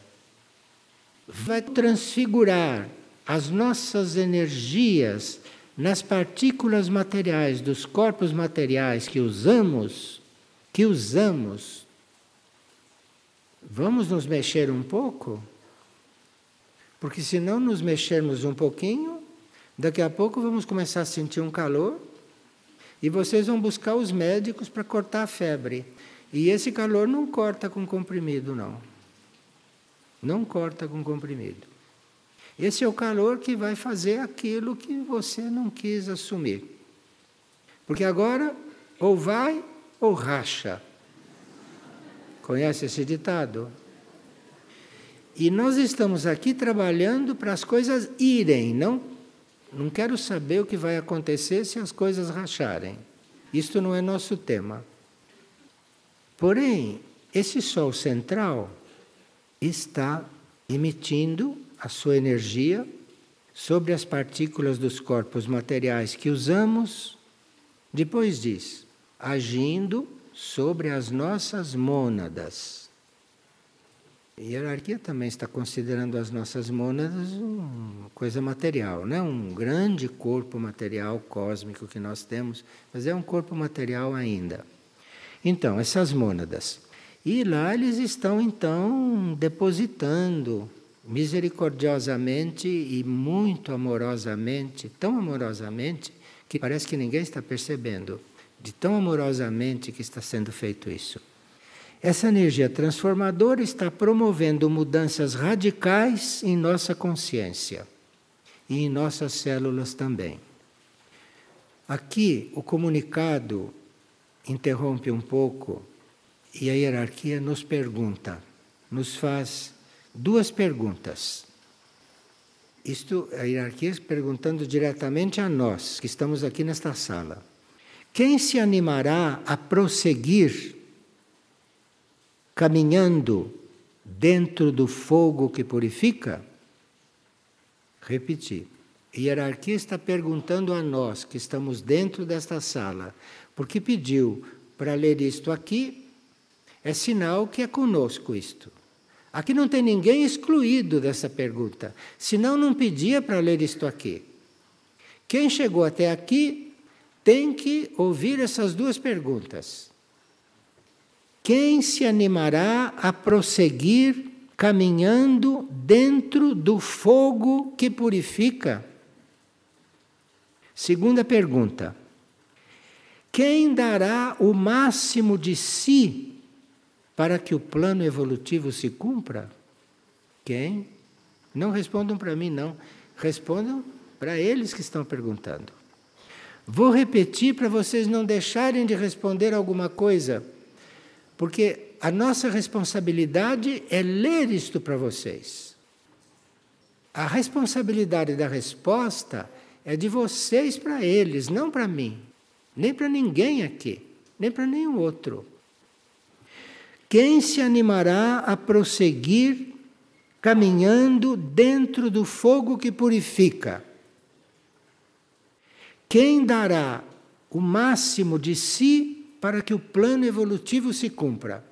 vai transfigurar as nossas energias nas partículas materiais dos corpos materiais que usamos, vamos nos mexer um pouco? Porque se não nos mexermos um pouquinho, daqui a pouco vamos começar a sentir um calor e vocês vão buscar os médicos para cortar a febre. E esse calor não corta com comprimido, não. Não corta com comprimido. Esse é o calor que vai fazer aquilo que você não quis assumir. Porque agora, ou vai ou racha. Conhece esse ditado? E nós estamos aqui trabalhando para as coisas irem, não quero saber o que vai acontecer se as coisas racharem. Isto não é nosso tema. Porém, esse Sol central está emitindo a sua energia sobre as partículas dos corpos materiais que usamos, depois diz, agindo sobre as nossas mônadas. A hierarquia também está considerando as nossas mônadas uma coisa material, não é um grande corpo material cósmico que nós temos, mas é um corpo material ainda. Então, essas mônadas. E lá eles estão, então, depositando misericordiosamente e muito amorosamente, tão amorosamente, que parece que ninguém está percebendo, de tão amorosamente que está sendo feito isso. Essa energia transformadora está promovendo mudanças radicais em nossa consciência e em nossas células também. Aqui o comunicado interrompe um pouco e a hierarquia nos pergunta, nos faz duas perguntas. Isto, a hierarquia perguntando diretamente a nós, que estamos aqui nesta sala. Quem se animará a prosseguir caminhando dentro do fogo que purifica? Repetir. A hierarquia está perguntando a nós, que estamos dentro desta sala, porque pediu para ler isto aqui, é sinal que é conosco isto. Aqui não tem ninguém excluído dessa pergunta, senão não pedia para ler isto aqui. Quem chegou até aqui tem que ouvir essas duas perguntas. Quem se animará a prosseguir caminhando dentro do fogo que purifica? Segunda pergunta. Quem dará o máximo de si para que o plano evolutivo se cumpra? Quem? Não respondam para mim, não. Respondam para eles que estão perguntando. Vou repetir para vocês não deixarem de responder alguma coisa, porque a nossa responsabilidade é ler isto para vocês. A responsabilidade da resposta é de vocês para eles, não para mim, nem para ninguém aqui, nem para nenhum outro. Quem se animará a prosseguir caminhando dentro do fogo que purifica? Quem dará o máximo de si para que o plano evolutivo se cumpra?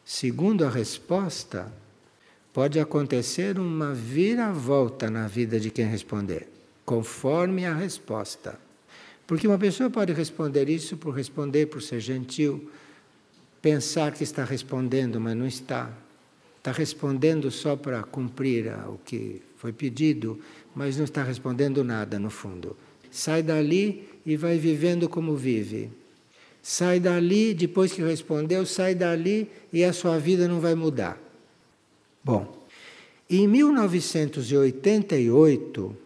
Segundo a resposta, pode acontecer uma viravolta na vida de quem responder, conforme a resposta. Porque uma pessoa pode responder isso por responder, por ser gentil, pensar que está respondendo, mas não está. Está respondendo só para cumprir o que foi pedido, mas não está respondendo nada no fundo. Sai dali e vai vivendo como vive. Sai dali, depois que respondeu, sai dali e a sua vida não vai mudar. Bom, em 1988,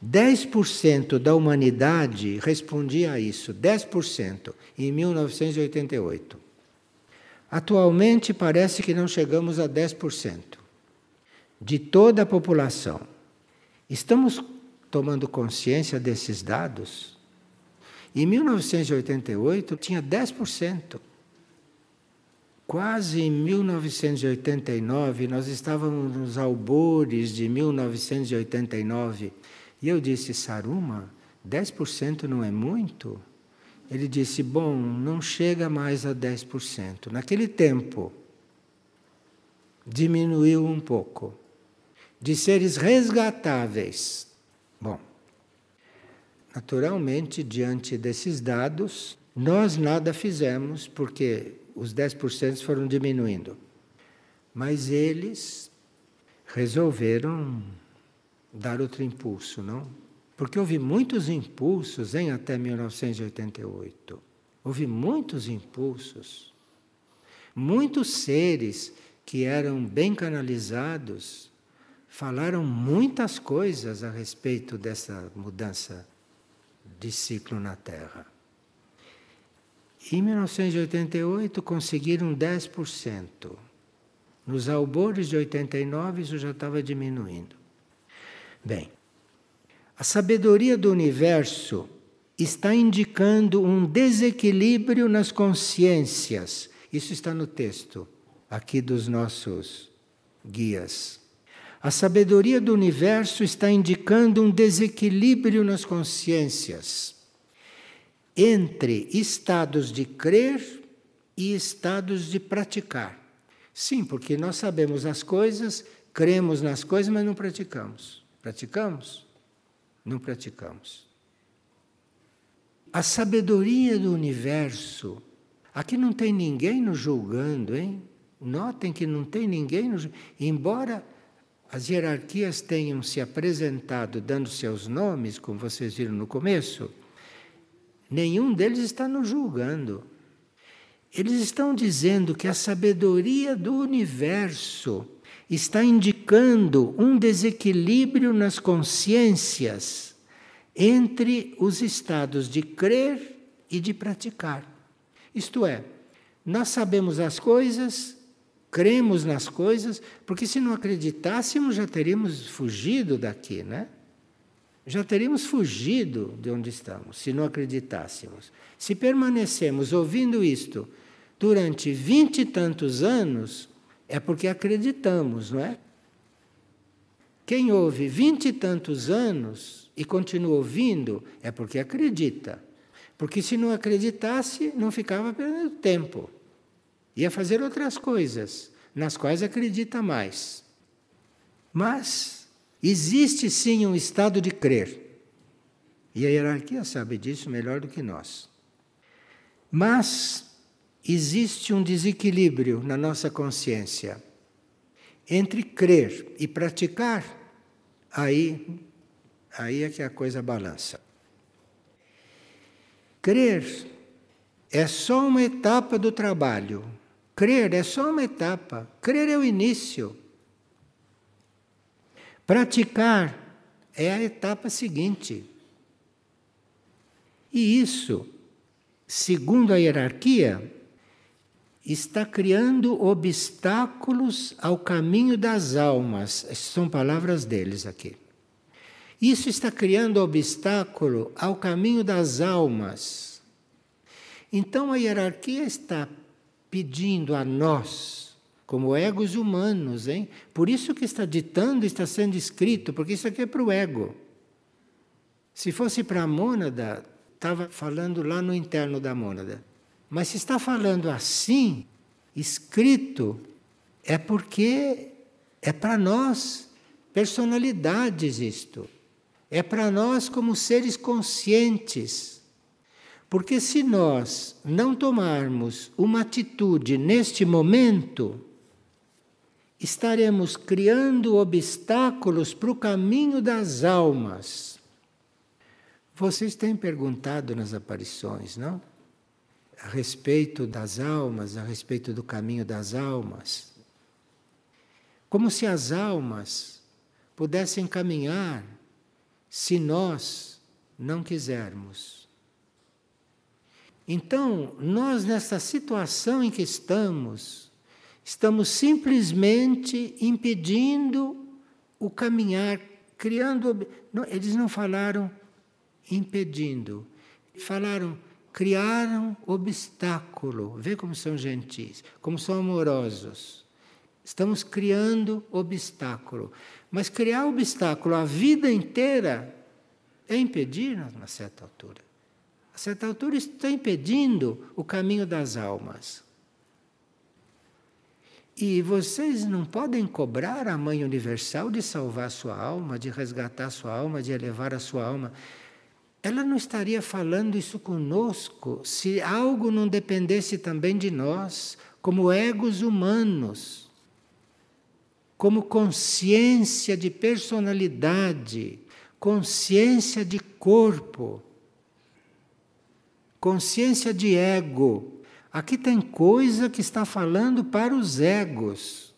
10% da humanidade respondia a isso, 10%, em 1988. Atualmente parece que não chegamos a 10% de toda a população. Estamos tomando consciência desses dados? Em 1988 tinha 10%. Quase em 1989, nós estávamos nos albores de 1989. E eu disse, Saruma, 10% não é muito? Ele disse, bom, não chega mais a 10%. Naquele tempo, diminuiu um pouco. de seres resgatáveis. Bom, naturalmente, diante desses dados, nós nada fizemos, porque os 10% foram diminuindo. Mas eles resolveram dar outro impulso, não? Porque houve muitos impulsos até 1988. Houve muitos impulsos. Muitos seres que eram bem canalizados falaram muitas coisas a respeito dessa mudança de ciclo na Terra. Em 1988 conseguiram 10%. Nos albores de 89 isso já estava diminuindo. Bem, a sabedoria do universo está indicando um desequilíbrio nas consciências. Isso está no texto aqui dos nossos guias. A sabedoria do universo está indicando um desequilíbrio nas consciências entre estados de crer e estados de praticar. Sim, porque nós sabemos as coisas, cremos nas coisas, mas não praticamos. Praticamos? Não praticamos. A sabedoria do universo, aqui não tem ninguém nos julgando, hein? Notem que não tem ninguém nos julgando. Embora as hierarquias tenham se apresentado dando seus nomes, como vocês viram no começo, nenhum deles está nos julgando. Eles estão dizendo que a sabedoria do universo está indicando um desequilíbrio nas consciências entre os estados de crer e de praticar. Isto é, nós sabemos as coisas, cremos nas coisas, porque se não acreditássemos já teríamos fugido daqui, né? Já teríamos fugido de onde estamos, se não acreditássemos. Se permanecemos ouvindo isto durante 20 e tantos anos, é porque acreditamos, não é? Quem ouve 20 e tantos anos e continua ouvindo, é porque acredita. Porque se não acreditasse, não ficava perdendo tempo. Ia fazer outras coisas, nas quais acredita mais. Mas existe sim um estado de crer. E a hierarquia sabe disso melhor do que nós. Mas existe um desequilíbrio na nossa consciência. Entre crer e praticar, aí é que a coisa balança. Crer é só uma etapa do trabalho. Crer é só uma etapa. Crer é o início. Praticar é a etapa seguinte. E isso, segundo a hierarquia, está criando obstáculos ao caminho das almas. Essas são palavras deles aqui. Isso está criando obstáculo ao caminho das almas. Então a hierarquia está pedindo a nós, como egos humanos, hein? Por isso que está ditando, está sendo escrito, porque isso aqui é para o ego. Se fosse para a mônada, estava falando lá no interno da mônada. Mas se está falando assim, escrito, é porque é para nós, personalidades isto. É para nós como seres conscientes. Porque se nós não tomarmos uma atitude neste momento, estaremos criando obstáculos para o caminho das almas. Vocês têm perguntado nas aparições, não? A respeito das almas, a respeito do caminho das almas. Como se as almas pudessem caminhar se nós não quisermos. Então, nós nessa situação em que estamos simplesmente impedindo o caminhar, criando... Eles não falaram impedindo, falaram, criaram obstáculo. Vê como são gentis, como são amorosos. Estamos criando obstáculo. Mas criar obstáculo a vida inteira é impedir, a uma certa altura. A certa altura está impedindo o caminho das almas. E vocês não podem cobrar a Mãe Universal de salvar a sua alma, de resgatar a sua alma, de elevar a sua alma. Ela não estaria falando isso conosco se algo não dependesse também de nós, como egos humanos, como consciência de personalidade, consciência de corpo, consciência de ego. Aqui tem coisa que está falando para os egos.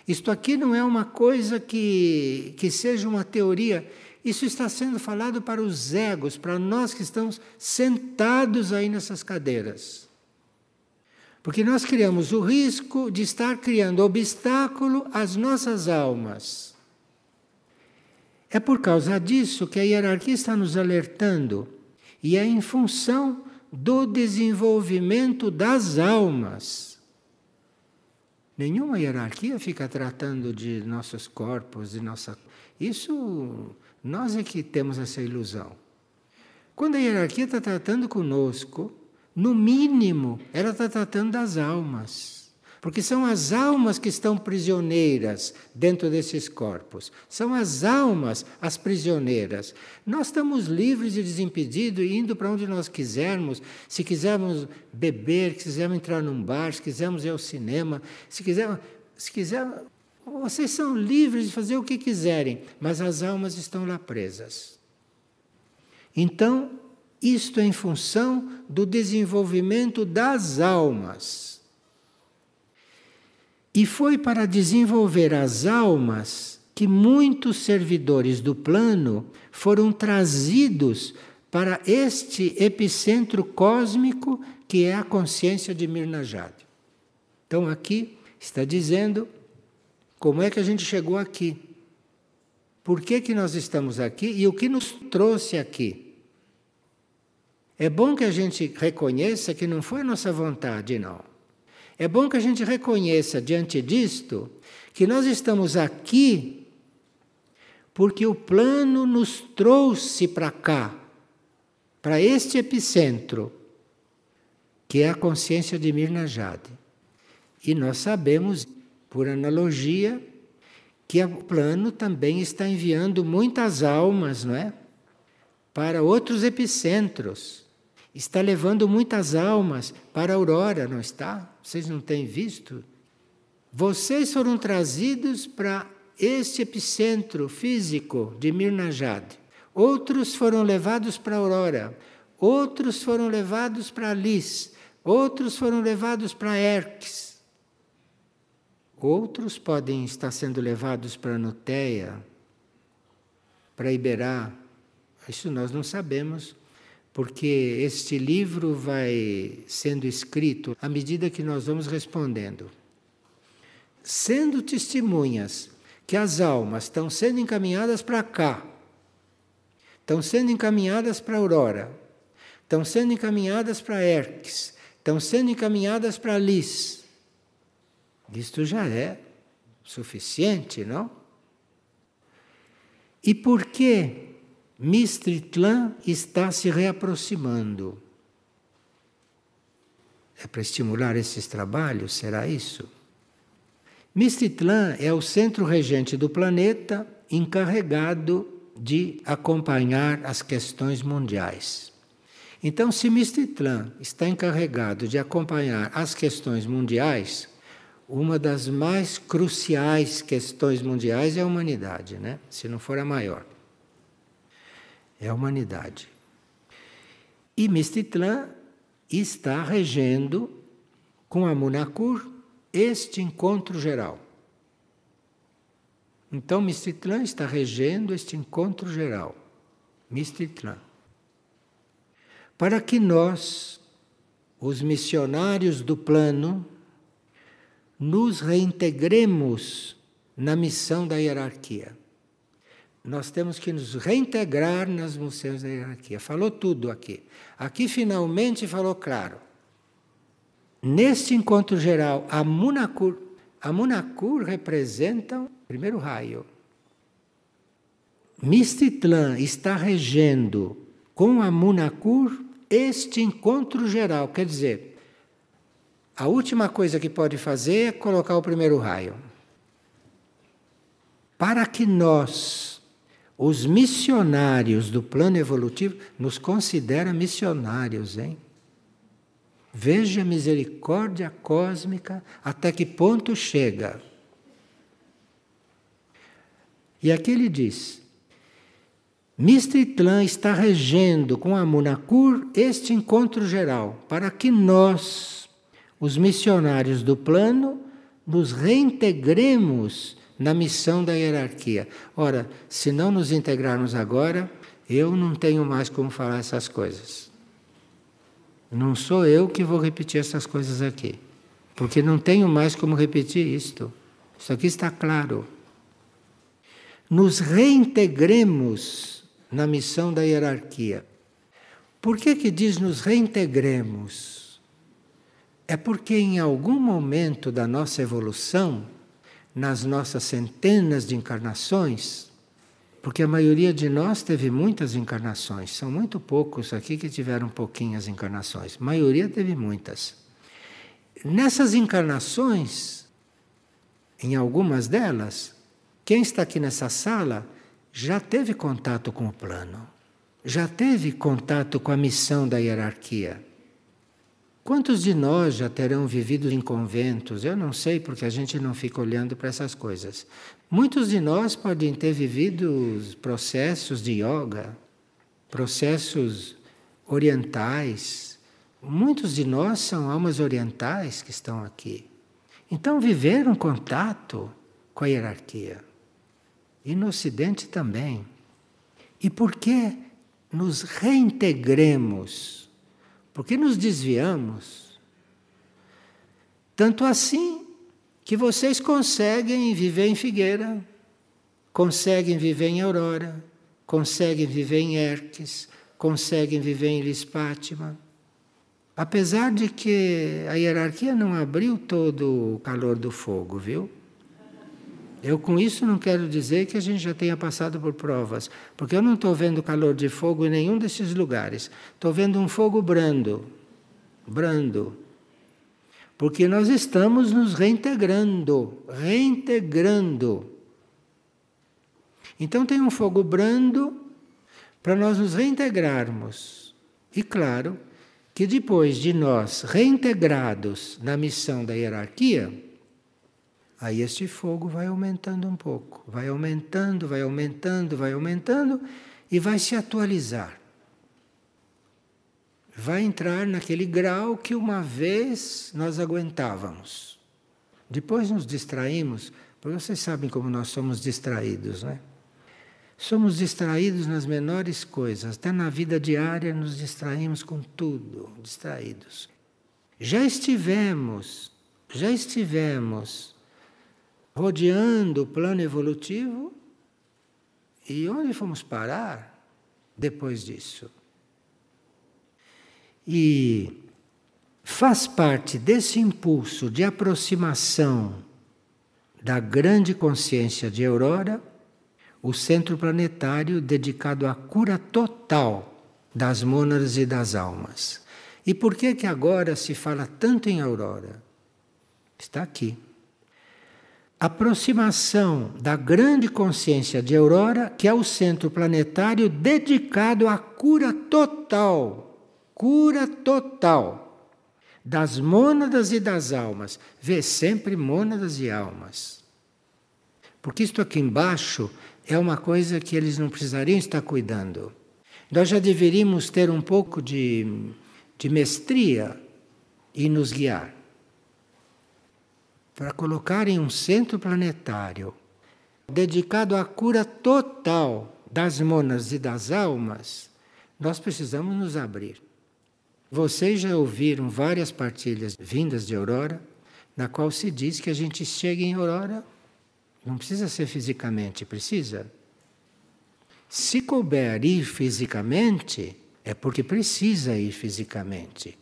Isto aqui não é uma coisa que seja uma teoria. Isso está sendo falado para os egos, para nós que estamos sentados aí nessas cadeiras. Porque nós criamos o risco de estar criando obstáculo às nossas almas. É por causa disso que a hierarquia está nos alertando. E é em função do desenvolvimento das almas. Nenhuma hierarquia fica tratando de nossos corpos, de nossa... Isso, nós é que temos essa ilusão. Quando a hierarquia está tratando conosco, no mínimo, ela está tratando das almas. Porque são as almas que estão prisioneiras dentro desses corpos. São as almas as prisioneiras. Nós estamos livres e desimpedidos, indo para onde nós quisermos. Se quisermos beber, se quisermos entrar num bar, se quisermos ir ao cinema, se quisermos, vocês são livres de fazer o que quiserem, mas as almas estão lá presas. Então, isto é em função do desenvolvimento das almas. E foi para desenvolver as almas que muitos servidores do plano foram trazidos para este epicentro cósmico que é a consciência de Mirnajad. Então aqui está dizendo como é que a gente chegou aqui. Por que nós estamos aqui e o que nos trouxe aqui. É bom que a gente reconheça que não foi nossa vontade, não. É bom que a gente reconheça, diante disto, que nós estamos aqui porque o plano nos trouxe para cá, para este epicentro, que é a consciência de Mirnajad. E nós sabemos, por analogia, que o plano também está enviando muitas almas, não é? Para outros epicentros. Está levando muitas almas para a aurora, não está? Vocês não têm visto? Vocês foram trazidos para este epicentro físico de Mirnajad. Outros foram levados para a aurora. Outros foram levados para Lis. Outros foram levados para Erques. Outros podem estar sendo levados para Nuteia, para Iberá. Isso nós não sabemos. Porque este livro vai sendo escrito à medida que nós vamos respondendo. Sendo testemunhas que as almas estão sendo encaminhadas para cá, estão sendo encaminhadas para a aurora, estão sendo encaminhadas para Erques, estão sendo encaminhadas para Lis. Isto já é suficiente, não? E por que Mistritlan está se reaproximando? É para estimular esses trabalhos, será isso? Mistritlan é o centro regente do planeta encarregado de acompanhar as questões mundiais. Então, se Mistritlan está encarregado de acompanhar as questões mundiais, uma das mais cruciais questões mundiais é a humanidade, né? Se não for a maior. É a humanidade. E Mistritlan está regendo com a Munakur este encontro geral. Então Mistritlan está regendo este encontro geral. Mistritlan. Para que nós, os missionários do plano, nos reintegremos na missão da hierarquia. Nós temos que nos reintegrar nas missões da hierarquia. Falou tudo aqui. Aqui finalmente falou claro. Neste encontro geral, a Munakur representa o primeiro raio. Mistritlan está regendo com a Munakur este encontro geral. Quer dizer, a última coisa que pode fazer é colocar o primeiro raio. Para que nós, os missionários do plano evolutivo, nos considera missionários, hein? Veja a misericórdia cósmica até que ponto chega. E aqui ele diz: Mistritlan está regendo com a Munakur este encontro geral, para que nós, os missionários do plano, nos reintegremos na missão da hierarquia. Ora, se não nos integrarmos agora, eu não tenho mais como falar essas coisas. Não sou eu que vou repetir essas coisas aqui, porque não tenho mais como repetir isto. Isso aqui está claro. Nos reintegremos na missão da hierarquia. Por que diz nos reintegremos? É porque em algum momento da nossa evolução, nas nossas centenas de encarnações, porque a maioria de nós teve muitas encarnações, são muito poucos aqui que tiveram pouquinhas encarnações, a maioria teve muitas. Nessas encarnações, em algumas delas, quem está aqui nessa sala já teve contato com o plano, já teve contato com a missão da hierarquia. Quantos de nós já terão vivido em conventos? Eu não sei, porque a gente não fica olhando para essas coisas. Muitos de nós podem ter vivido processos de yoga, processos orientais. Muitos de nós são almas orientais que estão aqui. Então viveram contato com a hierarquia. E no Ocidente também. E por que nos reintegremos? Por que nos desviamos? Tanto assim que vocês conseguem viver em Figueira, conseguem viver em Aurora, conseguem viver em Erques, conseguem viver em Lispátima. Apesar de que a hierarquia não abriu todo o calor do fogo, viu? Eu com isso não quero dizer que a gente já tenha passado por provas, porque eu não estou vendo calor de fogo em nenhum desses lugares. Estou vendo um fogo brando, brando. Porque nós estamos nos reintegrando. Então tem um fogo brando para nós nos reintegrarmos. E claro que depois de nós reintegrados na missão da hierarquia, aí este fogo vai aumentando um pouco, vai aumentando e vai se atualizar. Vai entrar naquele grau que uma vez nós aguentávamos. Depois nos distraímos, porque vocês sabem como nós somos distraídos, né? Somos distraídos nas menores coisas, até na vida diária nos distraímos com tudo, distraídos. Já estivemos rodeando o plano evolutivo, e onde fomos parar depois disso? E faz parte desse impulso de aproximação da grande consciência de Aurora, o centro planetário dedicado à cura total das mônadas e das almas. E por que agora se fala tanto em Aurora? Está aqui. Aproximação da grande consciência de Aurora, que é o centro planetário dedicado à cura total das mônadas e das almas. Vê sempre mônadas e almas. Porque isto aqui embaixo é uma coisa que eles não precisariam estar cuidando. Nós já deveríamos ter um pouco de mestria e nos guiar. Para colocar em um centro planetário dedicado à cura total das mônadas e das almas, nós precisamos nos abrir. Vocês já ouviram várias partilhas vindas de Aurora, na qual se diz que a gente chega em Aurora, não precisa ser fisicamente, precisa. Se couber ir fisicamente, é porque precisa ir fisicamente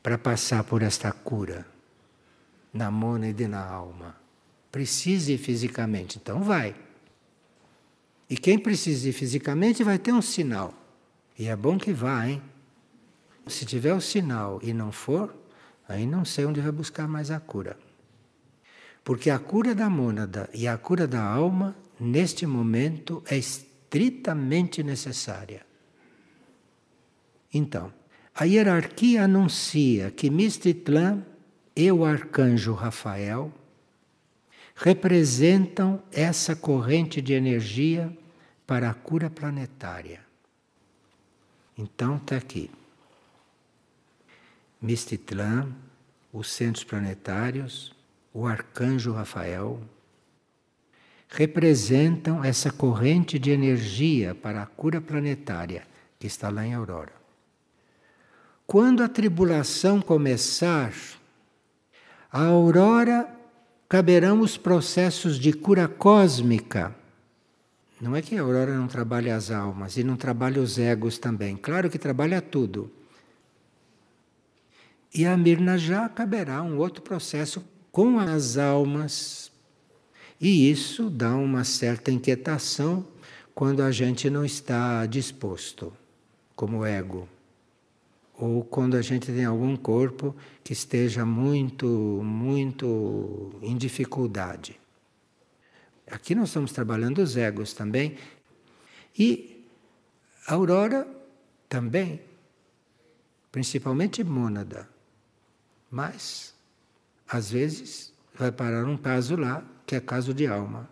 para passar por esta cura na mônada e na alma. Precisa ir fisicamente, então vai. E quem precisa ir fisicamente vai ter um sinal. E é bom que vá, hein? Se tiver o sinal e não for, Aí não sei onde vai buscar mais a cura. Porque a cura da mônada e a cura da alma, neste momento, é estritamente necessária. Então, a hierarquia anuncia que Misthitlã e o arcanjo Rafael representam essa corrente de energia para a cura planetária. Então está aqui. Misthitlã, os centros planetários, o arcanjo Rafael, representam essa corrente de energia para a cura planetária que está lá em Aurora. Quando a tribulação começar, a Aurora caberão os processos de cura cósmica. Não é que a Aurora não trabalha as almas e não trabalha os egos também. Claro que trabalha tudo. E a Mirna já caberá um outro processo com as almas. E isso dá uma certa inquietação quando a gente não está disposto, como ego. Ou quando a gente tem algum corpo que esteja muito em dificuldade. Aqui nós estamos trabalhando os egos também. E a Aurora também, principalmente mônada. Mas, às vezes, vai parar um caso lá, que é caso de alma.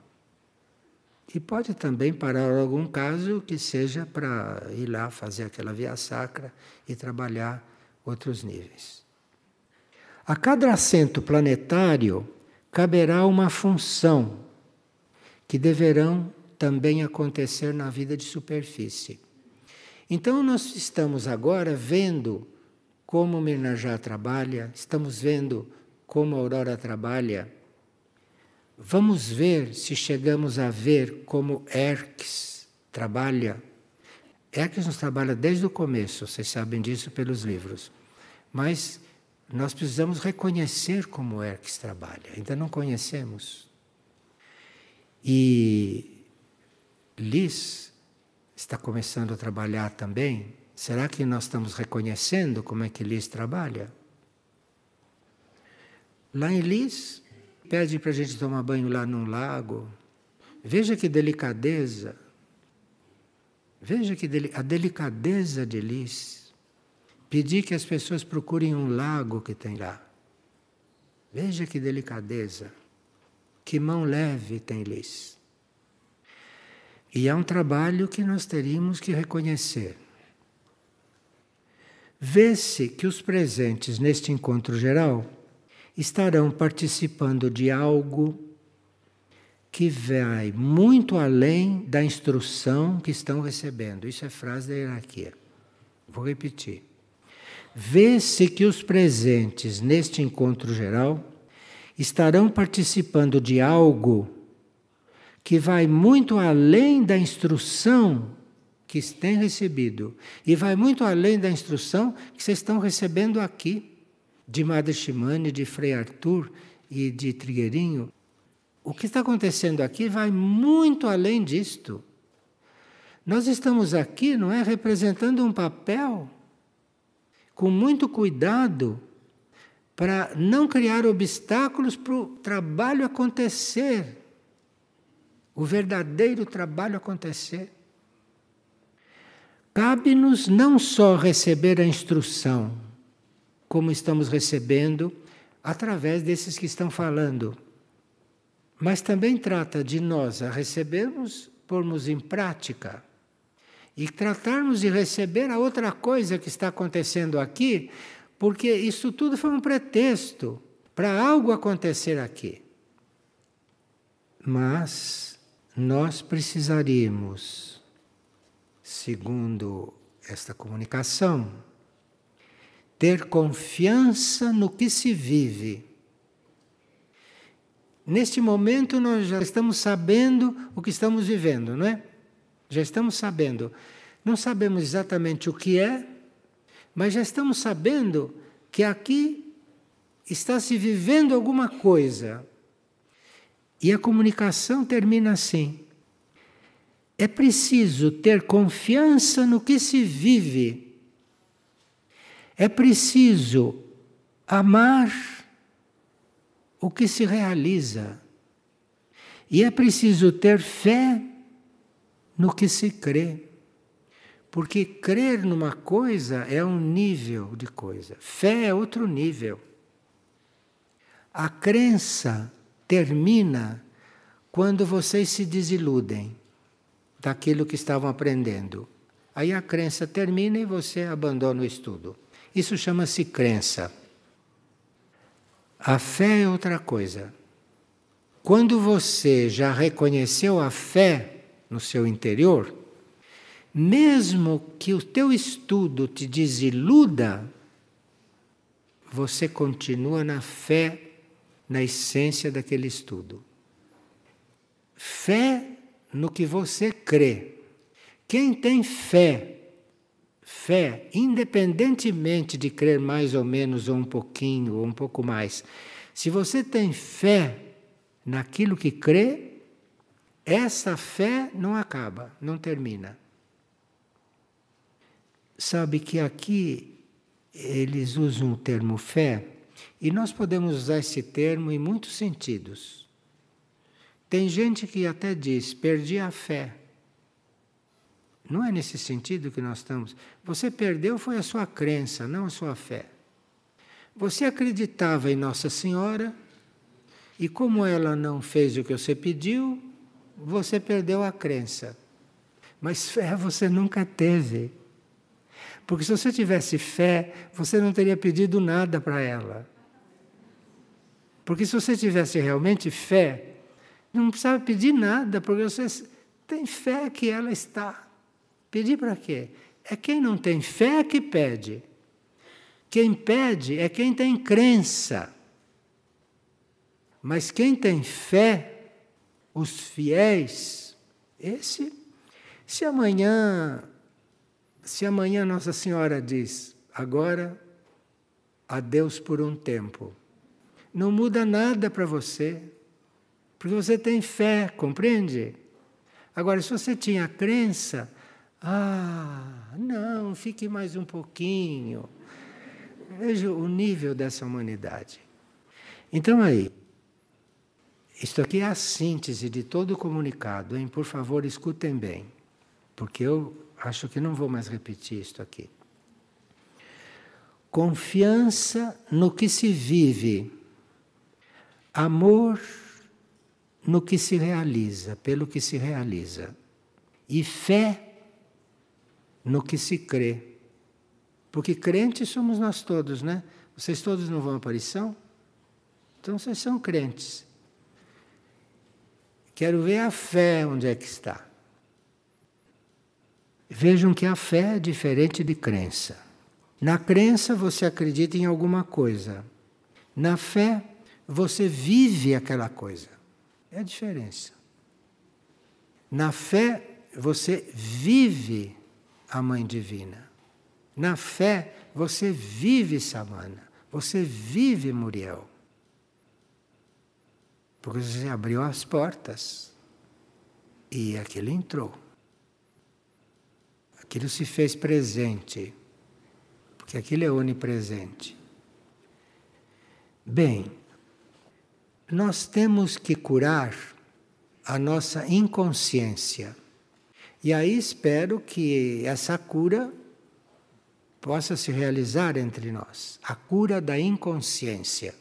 E pode também parar algum caso que seja para ir lá fazer aquela via sacra e trabalhar outros níveis. A cada assento planetário caberá uma função que deverão também acontecer na vida de superfície. Então nós estamos agora vendo como o Mirnajá trabalha, estamos vendo como a Aurora trabalha. Vamos ver se chegamos a ver como Erques trabalha. Erques nos trabalha desde o começo, vocês sabem disso pelos livros. Mas nós precisamos reconhecer como Erques trabalha, ainda não conhecemos. E Liz está começando a trabalhar também. Será que nós estamos reconhecendo como é que Liz trabalha? Lá em Liz, pede para a gente tomar banho lá num lago. Veja que delicadeza. Veja que a delicadeza de Liz. Pedir que as pessoas procurem um lago que tem lá. Veja que delicadeza. Que mão leve tem Liz. E é um trabalho que nós teríamos que reconhecer. Vê-se que os presentes neste encontro geral estarão participando de algo que vai muito além da instrução que estão recebendo. Isso é frase da hierarquia. Vou repetir. Vê-se que os presentes neste encontro geral estarão participando de algo que vai muito além da instrução que têm recebido e vai muito além da instrução que vocês estão recebendo aqui, de Madre Shimane, de Frei Arthur e de Trigueirinho. O que está acontecendo aqui vai muito além disto. Nós estamos aqui, não é, representando um papel com muito cuidado para não criar obstáculos para o trabalho acontecer, o verdadeiro trabalho acontecer. Cabe-nos não só receber a instrução, como estamos recebendo através desses que estão falando, mas também trata de nós a recebermos, pormos em prática e tratarmos de receber a outra coisa que está acontecendo aqui, porque isso tudo foi um pretexto para algo acontecer aqui. Mas nós precisaríamos, segundo esta comunicação, ter confiança no que se vive. Neste momento nós já estamos sabendo o que estamos vivendo, não é? Já estamos sabendo. Não sabemos exatamente o que é, mas já estamos sabendo que aqui está se vivendo alguma coisa. E a comunicação termina assim. É preciso ter confiança no que se vive. É preciso amar o que se realiza. E é preciso ter fé no que se crê. Porque crer numa coisa é um nível de coisa. Fé é outro nível. A crença termina quando vocês se desiludem daquilo que estavam aprendendo. Aí a crença termina e você abandona o estudo. Isso chama-se crença. A fé é outra coisa. Quando você já reconheceu a fé no seu interior, mesmo que o teu estudo te desiluda, você continua na fé, na essência daquele estudo. Fé no que você crê. Quem tem fé, independentemente de crer mais ou menos, ou um pouquinho, ou um pouco mais, se você tem fé naquilo que crê, essa fé não acaba, não termina. Sabe que aqui eles usam o termo fé, e nós podemos usar esse termo em muitos sentidos. Tem gente que até diz, perdi a fé. Não é nesse sentido que nós estamos. Você perdeu foi a sua crença, não a sua fé. Você acreditava em Nossa Senhora, e como ela não fez o que você pediu, você perdeu a crença. Mas fé você nunca teve. Porque se você tivesse fé, você não teria pedido nada para ela. Porque se você tivesse realmente fé, não precisava pedir nada, porque você tem fé que ela está. Pedir para quê? É quem não tem fé que pede. Quem pede é quem tem crença. Mas quem tem fé, os fiéis, se amanhã Nossa Senhora diz, agora, adeus por um tempo, não muda nada para você, porque você tem fé, compreende? Agora, se você tinha crença, não, fique mais um pouquinho. Veja o nível dessa humanidade. Então aí, isto aqui é a síntese de todo o comunicado, hein? Por favor, escutem bem, porque eu acho que não vou mais repetir isto aqui. Confiança no que se vive, amor no que se realiza, pelo que se realiza, e fé no que se crê. Porque crentes somos nós todos, né? Vocês todos não vão à aparição? Então vocês são crentes. Quero ver a fé onde é que está. Vejam que a fé é diferente de crença. Na crença você acredita em alguma coisa. Na fé você vive aquela coisa. É a diferença. Na fé você vive a Mãe Divina. Na fé você vive Samana. Você vive Muriel. Porque você abriu as portas e aquilo entrou. Aquilo se fez presente, porque aquilo é onipresente. Bem, nós temos que curar a nossa inconsciência. E aí espero que essa cura possa se realizar entre nós. A cura da inconsciência.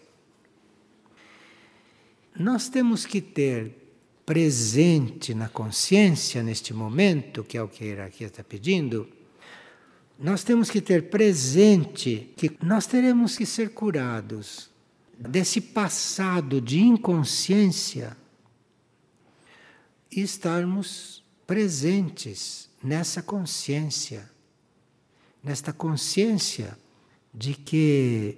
Nós temos que ter presente na consciência, neste momento, que é o que a hierarquia está pedindo, nós temos que ter presente que nós teremos que ser curados desse passado de inconsciência e estarmos presentes nessa consciência, nesta consciência de que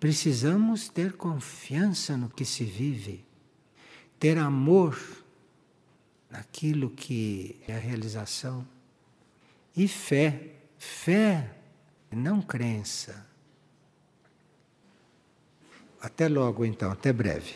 precisamos ter confiança no que se vive, ter amor naquilo que é a realização e fé, não crença. Até logo então, até breve.